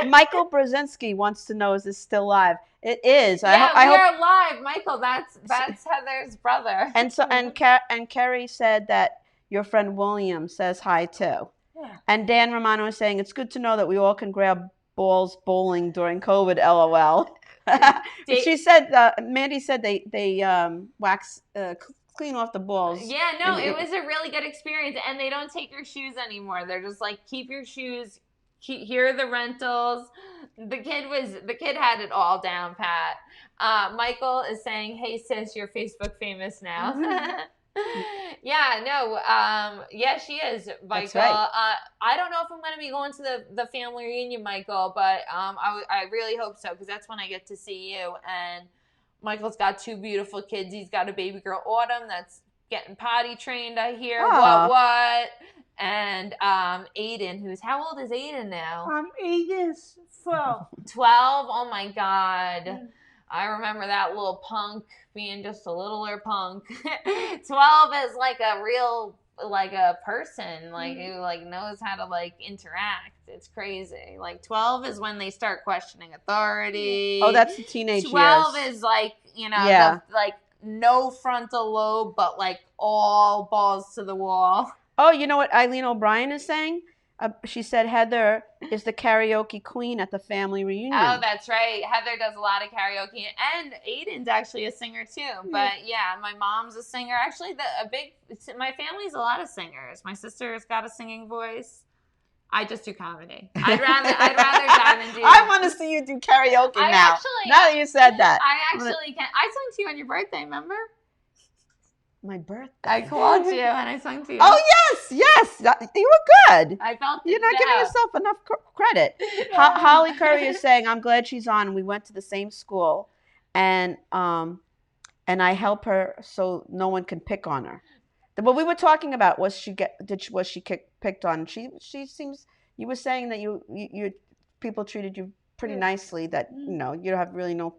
Speaker 2: Michael Brzezicki wants to know, is this still live? It is.
Speaker 3: Yeah,
Speaker 2: I hope...
Speaker 3: are live, Michael. That's Heather's brother.
Speaker 2: And so and Carrie said that your friend William says hi too.
Speaker 4: Yeah. And
Speaker 2: Dan Romano is saying it's good to know that we all can grab balls bowling during COVID. LOL. She said Mandy said they wax clean off the balls.
Speaker 3: Yeah, no, it was a really good experience, and they don't take your shoes anymore. They're just keep your shoes. Here are the rentals. The kid had it all down pat. Michael is saying, "Hey sis, you're Facebook famous now." Yeah, no, yeah, she is, Michael. Right. I don't know if I'm going to be going to the family reunion, Michael, but I really hope so, because that's when I get to see you. And Michael's got 2 beautiful kids. He's got a baby girl, Autumn, that's getting potty trained, I hear.
Speaker 2: Aww.
Speaker 3: What? And Aiden, how old is Aiden now?
Speaker 4: Aiden's 12.
Speaker 3: 12? Oh my God. I remember that little punk being just a littler punk. 12 is a real, a person, who knows how to interact. It's crazy. 12 is when they start questioning authority.
Speaker 2: Oh, that's the teenage
Speaker 3: 12
Speaker 2: years.
Speaker 3: is no frontal lobe, but all balls to the wall.
Speaker 2: Oh, you know what Eileen O'Brien is saying? She said, Heather, is the karaoke queen at the family reunion.
Speaker 3: Oh, that's right. Heather does a lot of karaoke, and Aiden's actually a singer too. But yeah, my mom's a singer. Actually, my family's a lot of singers. My sister's got a singing voice. I just do comedy. I'd rather dive into.
Speaker 2: I want to see you do karaoke now. Now that you said that,
Speaker 3: I actually can. I sung to you on your birthday. Remember?
Speaker 2: My birthday.
Speaker 3: I called you and I sung to you.
Speaker 2: Oh yes, you were good.
Speaker 3: I felt
Speaker 2: you're not giving yourself enough credit. Holly Curry is saying, "I'm glad she's on. We went to the same school, and I help her so no one can pick on her." What we were talking about was she picked on? She seems. You were saying that you people treated you pretty nicely. That you have really no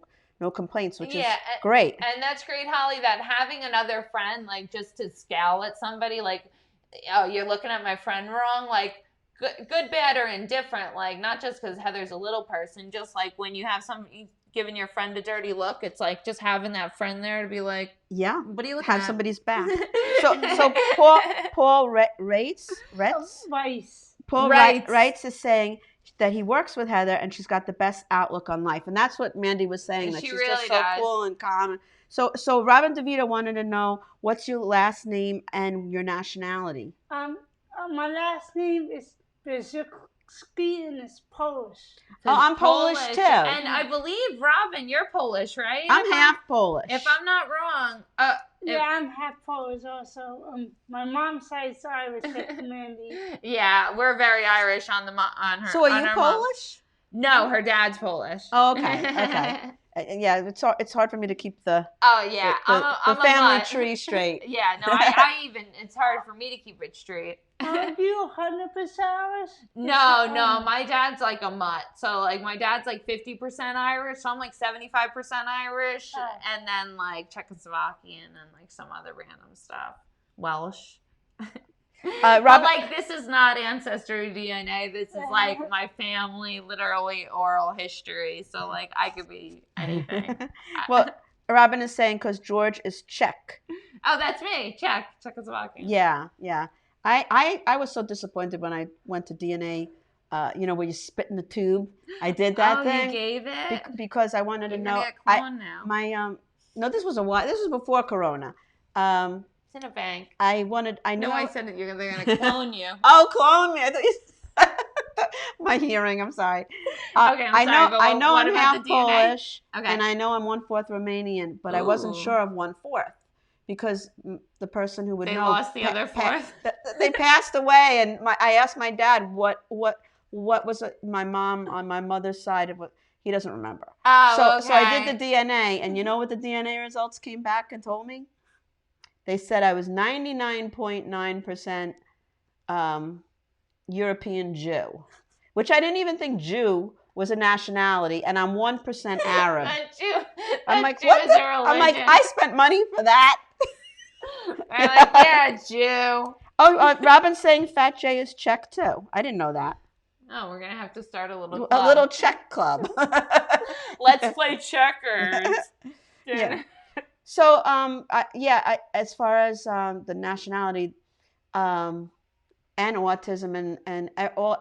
Speaker 2: complaints, which is great.
Speaker 3: And that's great, Holly, that having another friend, like, just to scowl at somebody, like, oh, you're looking at my friend wrong, like, good, bad, or indifferent, like, not just because Heather's a little person, just like when you have somebody giving your friend a dirty look, it's like just having that friend there to be like,
Speaker 2: yeah,
Speaker 3: what are you looking
Speaker 2: have
Speaker 3: at?
Speaker 2: somebody's back. So Paul Reitz is saying that he works with Heather and she's got the best outlook on life. And that's what Mandy was saying, that she's
Speaker 3: really
Speaker 2: just so cool and calm. So Robin DeVito wanted to know, what's your last name and your nationality?
Speaker 4: My last name is Brzezicki and it's Polish.
Speaker 2: Oh, I'm Polish too.
Speaker 3: And I believe, Robin, you're Polish, right?
Speaker 2: I'm half Polish.
Speaker 3: If I'm not wrong.
Speaker 4: I'm half Polish also. My mom's side's Irish, like Mandy.
Speaker 3: Yeah, we're very Irish on her.
Speaker 2: So are you Polish?
Speaker 3: No, her dad's Polish.
Speaker 2: Oh, okay. Yeah, it's hard for me to keep the
Speaker 3: I'm
Speaker 2: family tree straight.
Speaker 3: Yeah, no, I even it's hard for me to keep it straight.
Speaker 4: Are you 100% Irish?
Speaker 3: No, my dad's like a mutt. So like my dad's like 50% Irish, so I'm like 75% Irish, and then like Czechoslovakian and like some other random stuff. Welsh. But like this is not ancestry DNA. This is like my family, literally oral history. So like I could be anything.
Speaker 2: Well, Robin is saying because George is Czech.
Speaker 3: Oh, that's me, Czechoslovakian.
Speaker 2: Yeah. I was so disappointed when I went to DNA. Where you spit in the tube. I did that thing.
Speaker 3: You gave it
Speaker 2: because I wanted to know. No, this was a while. This was before Corona.
Speaker 3: It's in a bank.
Speaker 2: I know.
Speaker 3: I said that they're going to clone you.
Speaker 2: Oh, clone me! I thought you my hearing. I'm sorry.
Speaker 3: Okay, I'm sorry.
Speaker 2: I know I'm half
Speaker 3: Polish,
Speaker 2: and I know I'm 1/4 Romanian, but I wasn't sure of 1/4 because the person who would know
Speaker 3: lost the other fourth.
Speaker 2: They passed away, and I asked my dad what was my mom on my mother's side of what. He doesn't remember.
Speaker 3: Oh,
Speaker 2: so I did the DNA, and you know what the DNA results came back and told me? They said I was 99.9% European Jew, which I didn't even think Jew was a nationality, and I'm 1% Arab. I'm like, what? I'm like, I spent money for that.
Speaker 3: I'm like, yeah, Jew.
Speaker 2: Oh, Robin's saying Fat J is Czech too. I didn't know that.
Speaker 3: Oh, we're gonna have to start a little
Speaker 2: Czech club.
Speaker 3: Let's play checkers.
Speaker 2: Yeah. So, as far as the nationality and autism and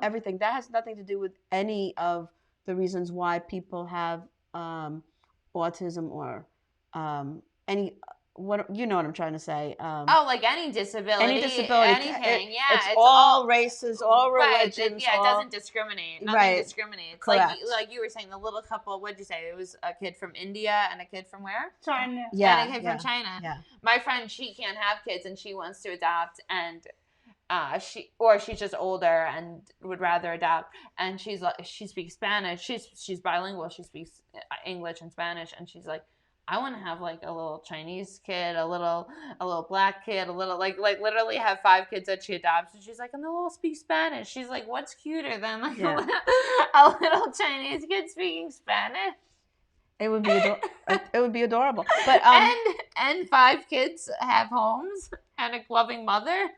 Speaker 2: everything, that has nothing to do with any of the reasons why people have autism or any. What you know what I'm trying to say?
Speaker 3: Like any disability, anything.
Speaker 2: It's all races, all religions.
Speaker 3: It doesn't discriminate. Nothing discriminates.
Speaker 2: Correct.
Speaker 3: Like you were saying, the little couple. What did you say? It was a kid from India and a kid from where?
Speaker 4: China.
Speaker 2: Yeah,
Speaker 3: and a kid from China.
Speaker 2: Yeah.
Speaker 3: My friend, she can't have kids and she wants to adopt, and she's just older and would rather adopt. And she speaks Spanish. She's bilingual. She speaks English and Spanish, and she's like, I want to have like a little Chinese kid, a little black kid, a little like literally have 5 kids that she adopts, and she's like, and they'll all speak Spanish. She's like, what's cuter than like a little Chinese kid speaking Spanish?
Speaker 2: It would be adorable. But
Speaker 3: and 5 kids have homes and a loving mother.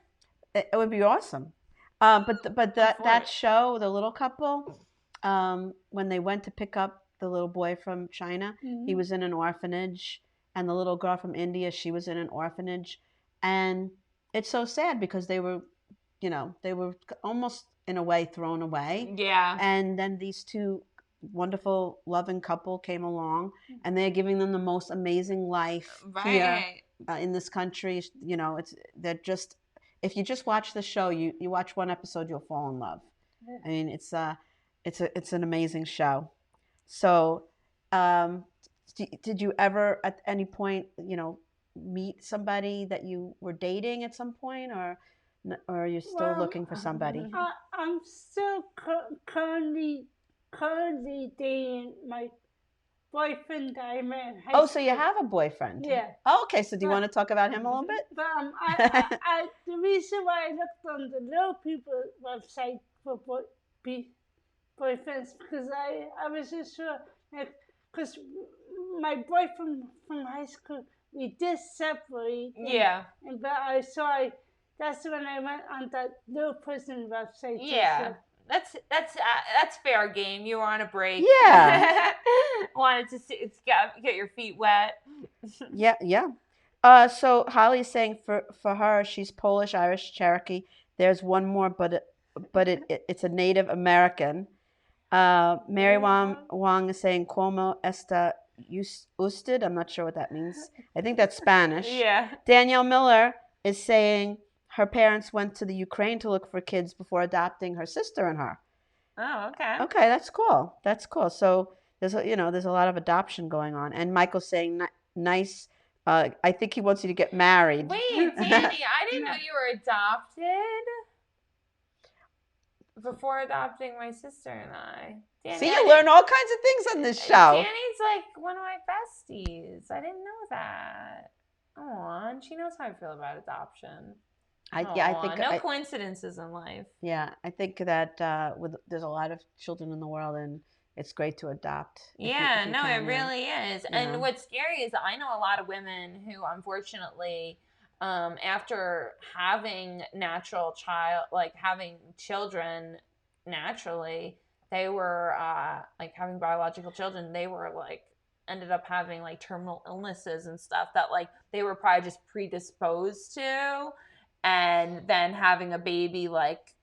Speaker 2: It would be awesome. But that show, The Little Couple, when they went to pick up the little boy from China, he was in an orphanage, and the little girl from India, she was in an orphanage, and it's so sad because they were almost in a way thrown away.
Speaker 3: Yeah.
Speaker 2: And then these two wonderful, loving couple came along, and they're giving them the most amazing life here in this country. You know, they're just, if you just watch the show, you watch one episode, you'll fall in love. I mean, it's an amazing show. So, did you ever at any point, you know, meet somebody that you were dating at some point, or are you still looking for somebody?
Speaker 4: I'm still currently dating my boyfriend that I met in high school.
Speaker 2: Oh, so you have a boyfriend?
Speaker 4: Yeah.
Speaker 2: Oh, okay. So do you want to talk about him a little bit?
Speaker 4: But the reason why I looked on the Little People website for boyfriends, because I was just sure, like, because my boyfriend from high school, we did separate.
Speaker 3: Yeah.
Speaker 4: That's when I went on that Little Person website.
Speaker 3: Yeah. That's fair game. You were on a break.
Speaker 2: Yeah.
Speaker 3: Wanted to get your feet wet.
Speaker 2: Yeah. So Holly's saying for her, she's Polish, Irish, Cherokee. There's one more, but it's a Native American. Mary Wong is saying como está usted. I'm not sure what that means. I think that's Spanish.
Speaker 3: Yeah.
Speaker 2: Danielle Miller is saying her parents went to the Ukraine to look for kids before adopting her sister and her.
Speaker 3: Oh, okay.
Speaker 2: Okay, that's cool. That's cool. So there's a lot of adoption going on. And Michael's saying nice. I think he wants you to get married.
Speaker 3: Wait, Danny, I didn't know you were adopted before adopting my sister and I. Danny,
Speaker 2: See, you learn all kinds of things on this show.
Speaker 3: Danny's like one of my besties. I didn't know that. Aw, and she knows how I feel about adoption. I think no coincidences in life.
Speaker 2: Yeah, I think that there's a lot of children in the world, and it's great to adopt.
Speaker 3: Yeah, it really is. And what's scary is I know a lot of women who, unfortunately, after having having children naturally, they were having biological children. They were ended up having terminal illnesses and stuff that they were probably just predisposed to. And then having a baby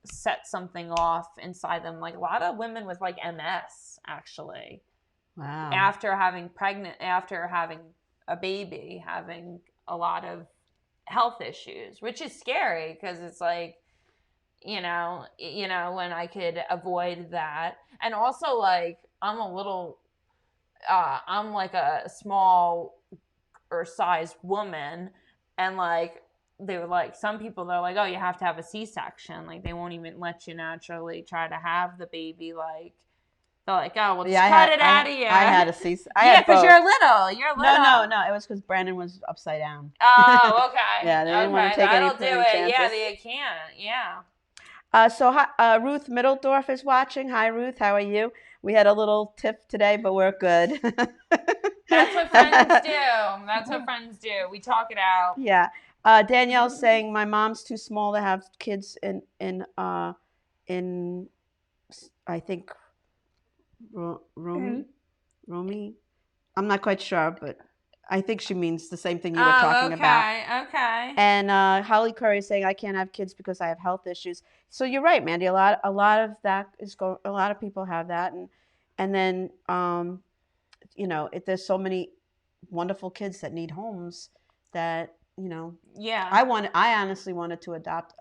Speaker 3: set something off inside them. A lot of women with MS actually.
Speaker 2: Wow.
Speaker 3: After having a baby, having a lot of health issues, which is scary because it's when I could avoid that. And also I'm a little I'm a small or sized woman, and they were some people, they're oh, you have to have a C-section. They won't even let you naturally try to have the baby. They're oh, well, just cut it out of you.
Speaker 2: I had a C-section.
Speaker 3: Yeah, because you're little.
Speaker 2: No. It was because Brandon was upside down.
Speaker 3: Oh, okay.
Speaker 2: Yeah, they didn't want to take any chances.
Speaker 3: Yeah, they can't. Yeah.
Speaker 2: So Ruth Middledorf is watching. Hi, Ruth. How are you? We had a little tiff today, but we're good.
Speaker 3: That's what friends do. We talk it out.
Speaker 2: Yeah. Danielle's saying my mom's too small to have kids in I think Romy. I'm not quite sure, but I think she means the same thing you were talking about.
Speaker 3: Okay.
Speaker 2: And Holly Curry is saying I can't have kids because I have health issues. So you're right, Mandy. A lot of that is a lot of people have that, and then there's so many wonderful kids that need homes that.
Speaker 3: Yeah.
Speaker 2: I honestly wanted to adopt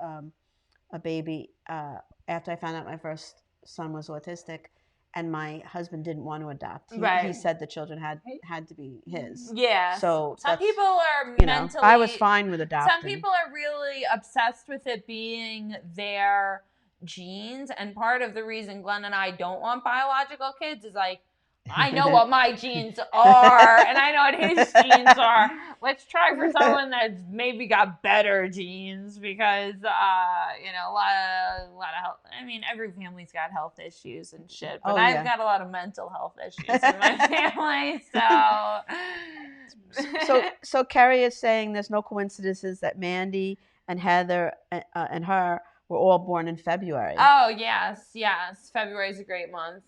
Speaker 2: a baby after I found out my first son was autistic, and my husband didn't want to adopt. He said the children had to be his.
Speaker 3: Yeah.
Speaker 2: So
Speaker 3: some people are mentally.
Speaker 2: I was fine with adopting.
Speaker 3: Some people are really obsessed with it being their genes, and part of the reason Glenn and I don't want biological kids is I know what my genes are, and I know what his genes are. Let's try for someone that's maybe got better genes because, a lot of health. I mean, every family's got health issues and shit, but I've got a lot of mental health issues in my family,
Speaker 2: So Carrie is saying there's no coincidences that Mandy and Heather and her were all born in February.
Speaker 3: Oh, yes. February is a great month.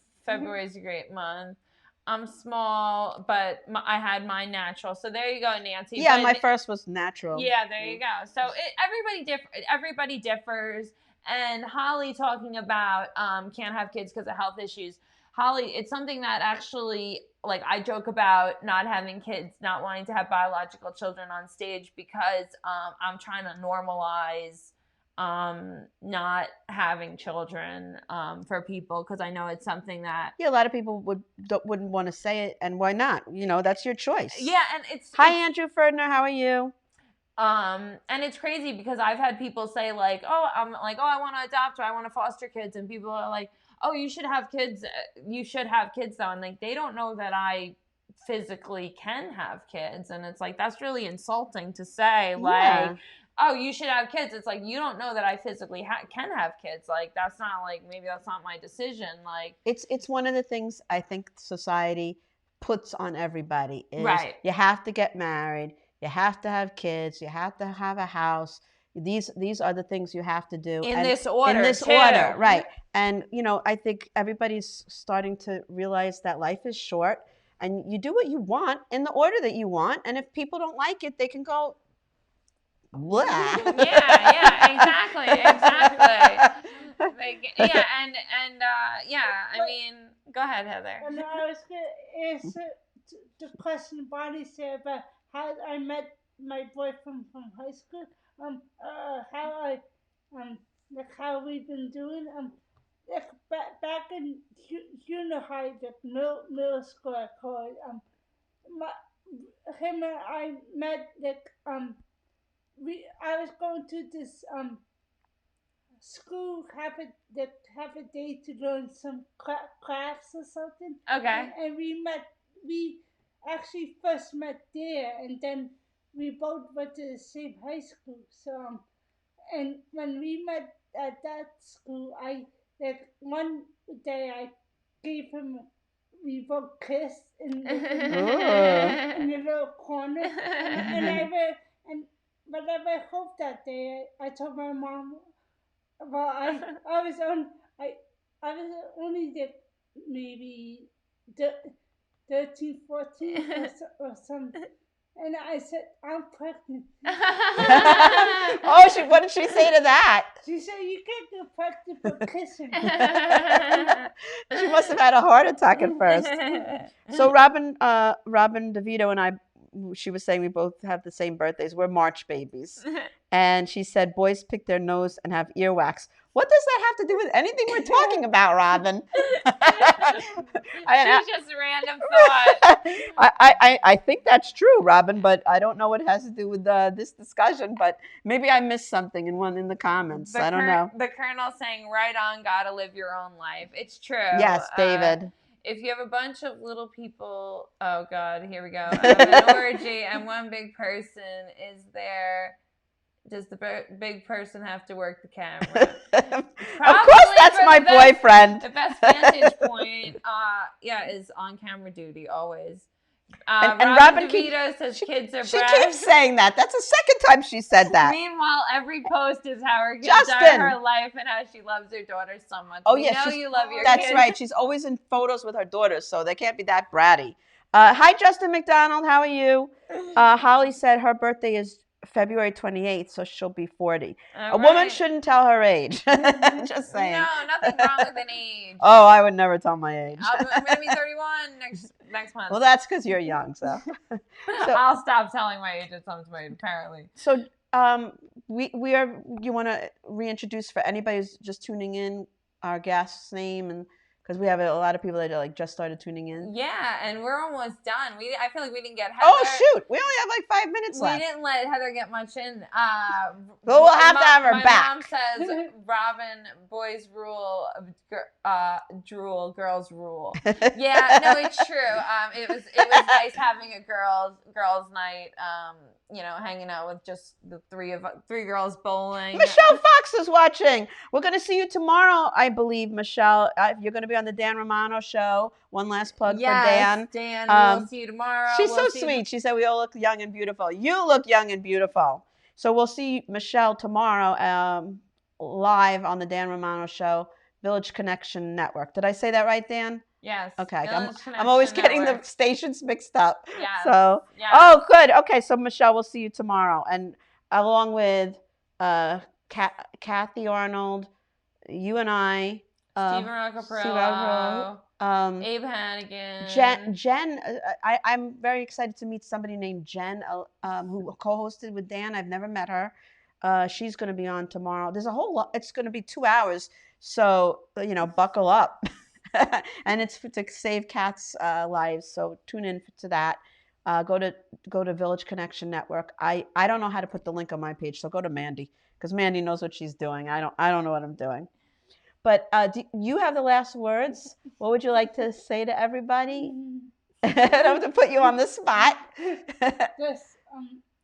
Speaker 3: I'm small, but I had mine natural. So there you go, Nancy.
Speaker 2: Yeah, my first was natural.
Speaker 3: Yeah, there you go. So everybody differs, And Holly talking about can't have kids because of health issues. Holly, it's something that actually, like, I joke about not having kids, not wanting to have biological children on stage because I'm trying to normalize not having children for people, because I know it's something that
Speaker 2: a lot of people wouldn't want to say it, and why not? That's your choice.
Speaker 3: Yeah, and
Speaker 2: Hi, Andrew Ferdner, how are you?
Speaker 3: And it's crazy because I've had people say like, oh, I'm like, oh, I want to adopt or I want to foster kids, and people are like, oh, you should have kids. You should have kids though, and like they don't know that I physically can have kids, and it's like that's really insulting to say. Like, oh, you should have kids. It's like you don't know that I physically can have kids. Like that's not like maybe that's not my decision. Like
Speaker 2: it's one of the things I think society puts on everybody is
Speaker 3: right.
Speaker 2: You have to get married. You have to have kids. You have to have a house. These are the things you have to do
Speaker 3: in this order.
Speaker 2: In this order, right? And I think everybody's starting to realize that life is short, and you do what you want in the order that you want. And if people don't like it, they can go. Blah.
Speaker 3: Yeah, exactly. Like, yeah, and I mean, go ahead, Heather.
Speaker 4: And I was gonna answer the question Bonnie said about how I met my boyfriend from high school. How we've been doing. Like back in junior high, like middle school, I call it. Him and I met I was going to this school have a day to learn some crafts or something.
Speaker 3: Okay.
Speaker 4: And we actually first met there, and then we both went to the same high school. So and when we met at that school, one day I gave him. We both kissed in the little corner, but I hope that day I told my mom. Well, I was only maybe 13, 14 or something. And I said, I'm pregnant.
Speaker 2: Oh, what did she say to that?
Speaker 4: She said, you can't get pregnant for kissing.
Speaker 2: She must have had a heart attack at first. So Robin DeVito and I, she was saying we both have the same birthdays. We're March babies. And she said boys pick their nose and have earwax. What does that have to do with anything we're talking about, Robin?
Speaker 3: It's just a random thought.
Speaker 2: I think that's true, Robin, but I don't know what it has to do with this discussion. But maybe I missed something in the comments. I don't know.
Speaker 3: The Colonel saying, right on, gotta live your own life. It's true.
Speaker 2: Yes, David.
Speaker 3: If you have a bunch of little people, oh God, here we go. An orgy and one big person is there. Does the big person have to work the camera?
Speaker 2: Of course, that's my boyfriend.
Speaker 3: The best vantage point, is on camera duty always. And Robin DeVito says kids are
Speaker 2: She keeps saying that. That's the second time she said that.
Speaker 3: Meanwhile, every post is how her kids are her life and how she loves her daughter so much.
Speaker 2: Oh, yeah.
Speaker 3: You love your
Speaker 2: kids. That's right. She's always in photos with her daughters, so they can't be that bratty. Hi, Justin McDonald. How are you? Holly said her birthday is February 28th, so she'll be 40. A woman shouldn't tell her age. Just saying.
Speaker 3: No, nothing wrong with an age.
Speaker 2: Oh, I would never tell my age.
Speaker 3: I'm going to be 31 next month.
Speaker 2: Well, that's because you're young, so.
Speaker 3: I'll stop telling my age at some point, apparently.
Speaker 2: So, we are. You want to reintroduce for anybody who's just tuning in our guest's name, and because we have a lot of people that just started tuning in.
Speaker 3: Yeah, and we're almost done. I feel like we didn't get Heather.
Speaker 2: Oh shoot, we only have 5 minutes left.
Speaker 3: We didn't let Heather get much in.
Speaker 2: But we'll have to have her back.
Speaker 3: My mom says, Robin, boys rule, drool, girls rule. Yeah, no, it's true. It was nice having a girls night. Hanging out with just the three girls bowling.
Speaker 2: Michelle Fox is watching. We're going to see you tomorrow, I believe, Michelle. You're going to be on the Dan Romano show. One last plug for Dan.
Speaker 3: Dan, we'll see you tomorrow.
Speaker 2: She's so sweet. She said we all look young and beautiful. You look young and beautiful. So we'll see Michelle tomorrow live on the Dan Romano show, Village Connection Network. Did I say that right, Dan?
Speaker 3: Yes.
Speaker 2: Okay. I'm always getting the stations mixed up.
Speaker 3: Yes.
Speaker 2: So. Yes. Oh, good. Okay. So Michelle, we'll see you tomorrow, and along with Kathy Arnold, you and I,
Speaker 3: Stephen Rockaprillo, Abe Hannigan.
Speaker 2: Jen, I'm very excited to meet somebody named Jen, who co-hosted with Dan. I've never met her. She's going to be on tomorrow. There's a whole lot. It's going to be 2 hours, so buckle up. And it's to save cats' lives. So tune in to that. Go to Village Connection Network. I don't know how to put the link on my page, so go to Mandy because Mandy knows what she's doing. I don't know what I'm doing. But do you have the last words? What would you like to say to everybody? I don't have to put you on the spot.
Speaker 4: Just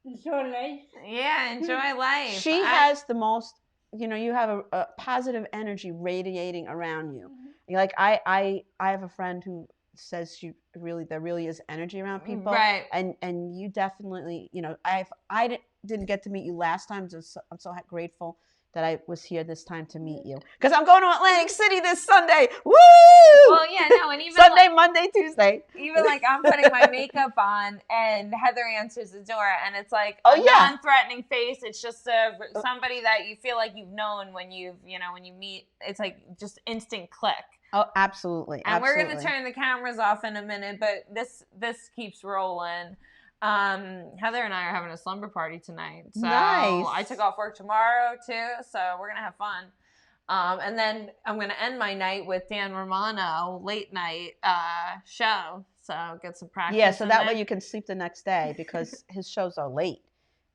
Speaker 4: enjoy life.
Speaker 3: Yeah, enjoy life.
Speaker 2: She has the most, you have a positive energy radiating around you. Like I have a friend who says there really is energy around people.
Speaker 3: Right.
Speaker 2: And you definitely, I didn't get to meet you last time. I'm so grateful that I was here this time to meet you. Because I'm going to Atlantic City this Sunday. Woo!
Speaker 3: Well, yeah, no, and even
Speaker 2: Sunday, Monday, Tuesday.
Speaker 3: Even like I'm putting my makeup on and Heather answers the door and it's like
Speaker 2: a
Speaker 3: non-threatening face. It's just somebody that you feel like you've known when you meet. It's like just instant click.
Speaker 2: Oh, absolutely.
Speaker 3: And we're going to turn the cameras off in a minute, but this keeps rolling. Heather and I are having a slumber party tonight. So
Speaker 2: nice.
Speaker 3: I took off work tomorrow too, so we're gonna have fun. And then I'm gonna end my night with Dan Romano late night show. So get some practice.
Speaker 2: Yeah, so that way you can sleep the next day because his shows are late,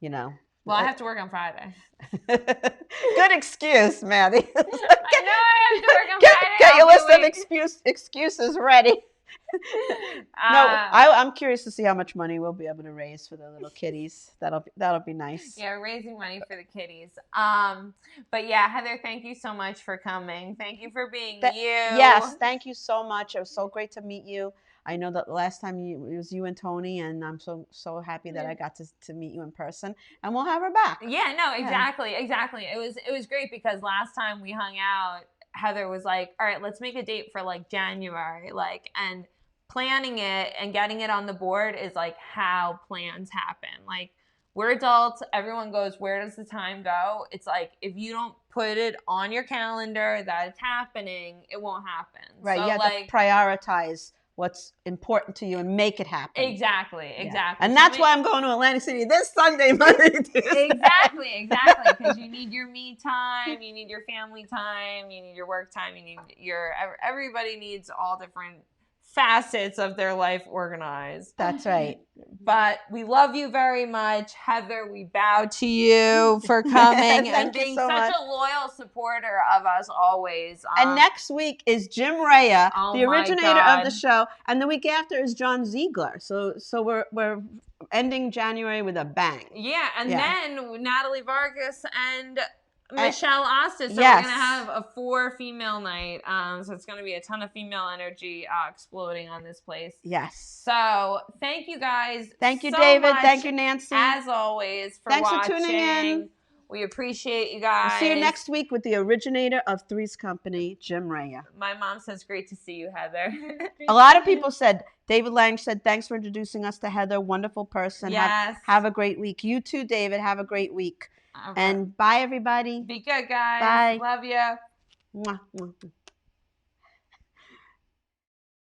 Speaker 3: Well, I have to work on Friday.
Speaker 2: Good excuse, Mandy.
Speaker 3: I know I have to work on Friday.
Speaker 2: Get your list of excuses ready. No, I'm curious to see how much money we'll be able to raise for the little kitties. That'll be nice.
Speaker 3: Yeah, raising money for the kitties. But yeah, Heather, thank you so much for coming. Thank you for being you.
Speaker 2: Yes, thank you so much. It was so great to meet you. I know that the last time it was you and Tony, and I'm so happy that I got to meet you in person. And we'll have her back.
Speaker 3: Yeah, no, exactly. It was great because last time we hung out, Heather was like, "All right, let's make a date for like January," and planning it and getting it on the board is like how plans happen. Like we're adults, everyone goes, where does the time go? It's like if you don't put it on your calendar that it's happening, it won't happen.
Speaker 2: Right,
Speaker 3: so
Speaker 2: you have to prioritize what's important to you and make it happen.
Speaker 3: Exactly.
Speaker 2: And that's why I'm going to Atlantic City this Sunday, Monday, Tuesday.
Speaker 3: Exactly, because you need your me time, you need your family time, you need your work time, you need everybody needs all different facets of their life organized.
Speaker 2: That's right.
Speaker 3: But we love you very much, Heather. We bow to you for coming and being such a loyal supporter of us always.
Speaker 2: And next week is Jim Rhea, the originator of the show, and the week after is John Ziegler. So we're ending January with a bang.
Speaker 3: Yeah, and then Natalie Vargas and Michelle Ostis. So we're going to have a 4-female night. So it's going to be a ton of female energy exploding on this place.
Speaker 2: Yes.
Speaker 3: So thank you guys.
Speaker 2: Thank you,
Speaker 3: so
Speaker 2: David.
Speaker 3: much,
Speaker 2: Thank you, Nancy.
Speaker 3: as always, for
Speaker 2: Thanks
Speaker 3: watching.
Speaker 2: for tuning in.
Speaker 3: We appreciate you guys.
Speaker 2: We'll see you next week with the originator of Three's Company, Jim Rhea.
Speaker 3: My mom says, great to see you, Heather.
Speaker 2: A lot of people said, David Lang said, thanks for introducing us to Heather. Wonderful person.
Speaker 3: Yes.
Speaker 2: Have a great week. You too, David. Have a great week. Okay. And bye, everybody.
Speaker 3: Be good, guys.
Speaker 2: Bye.
Speaker 3: Love you.
Speaker 2: Mwah, mwah.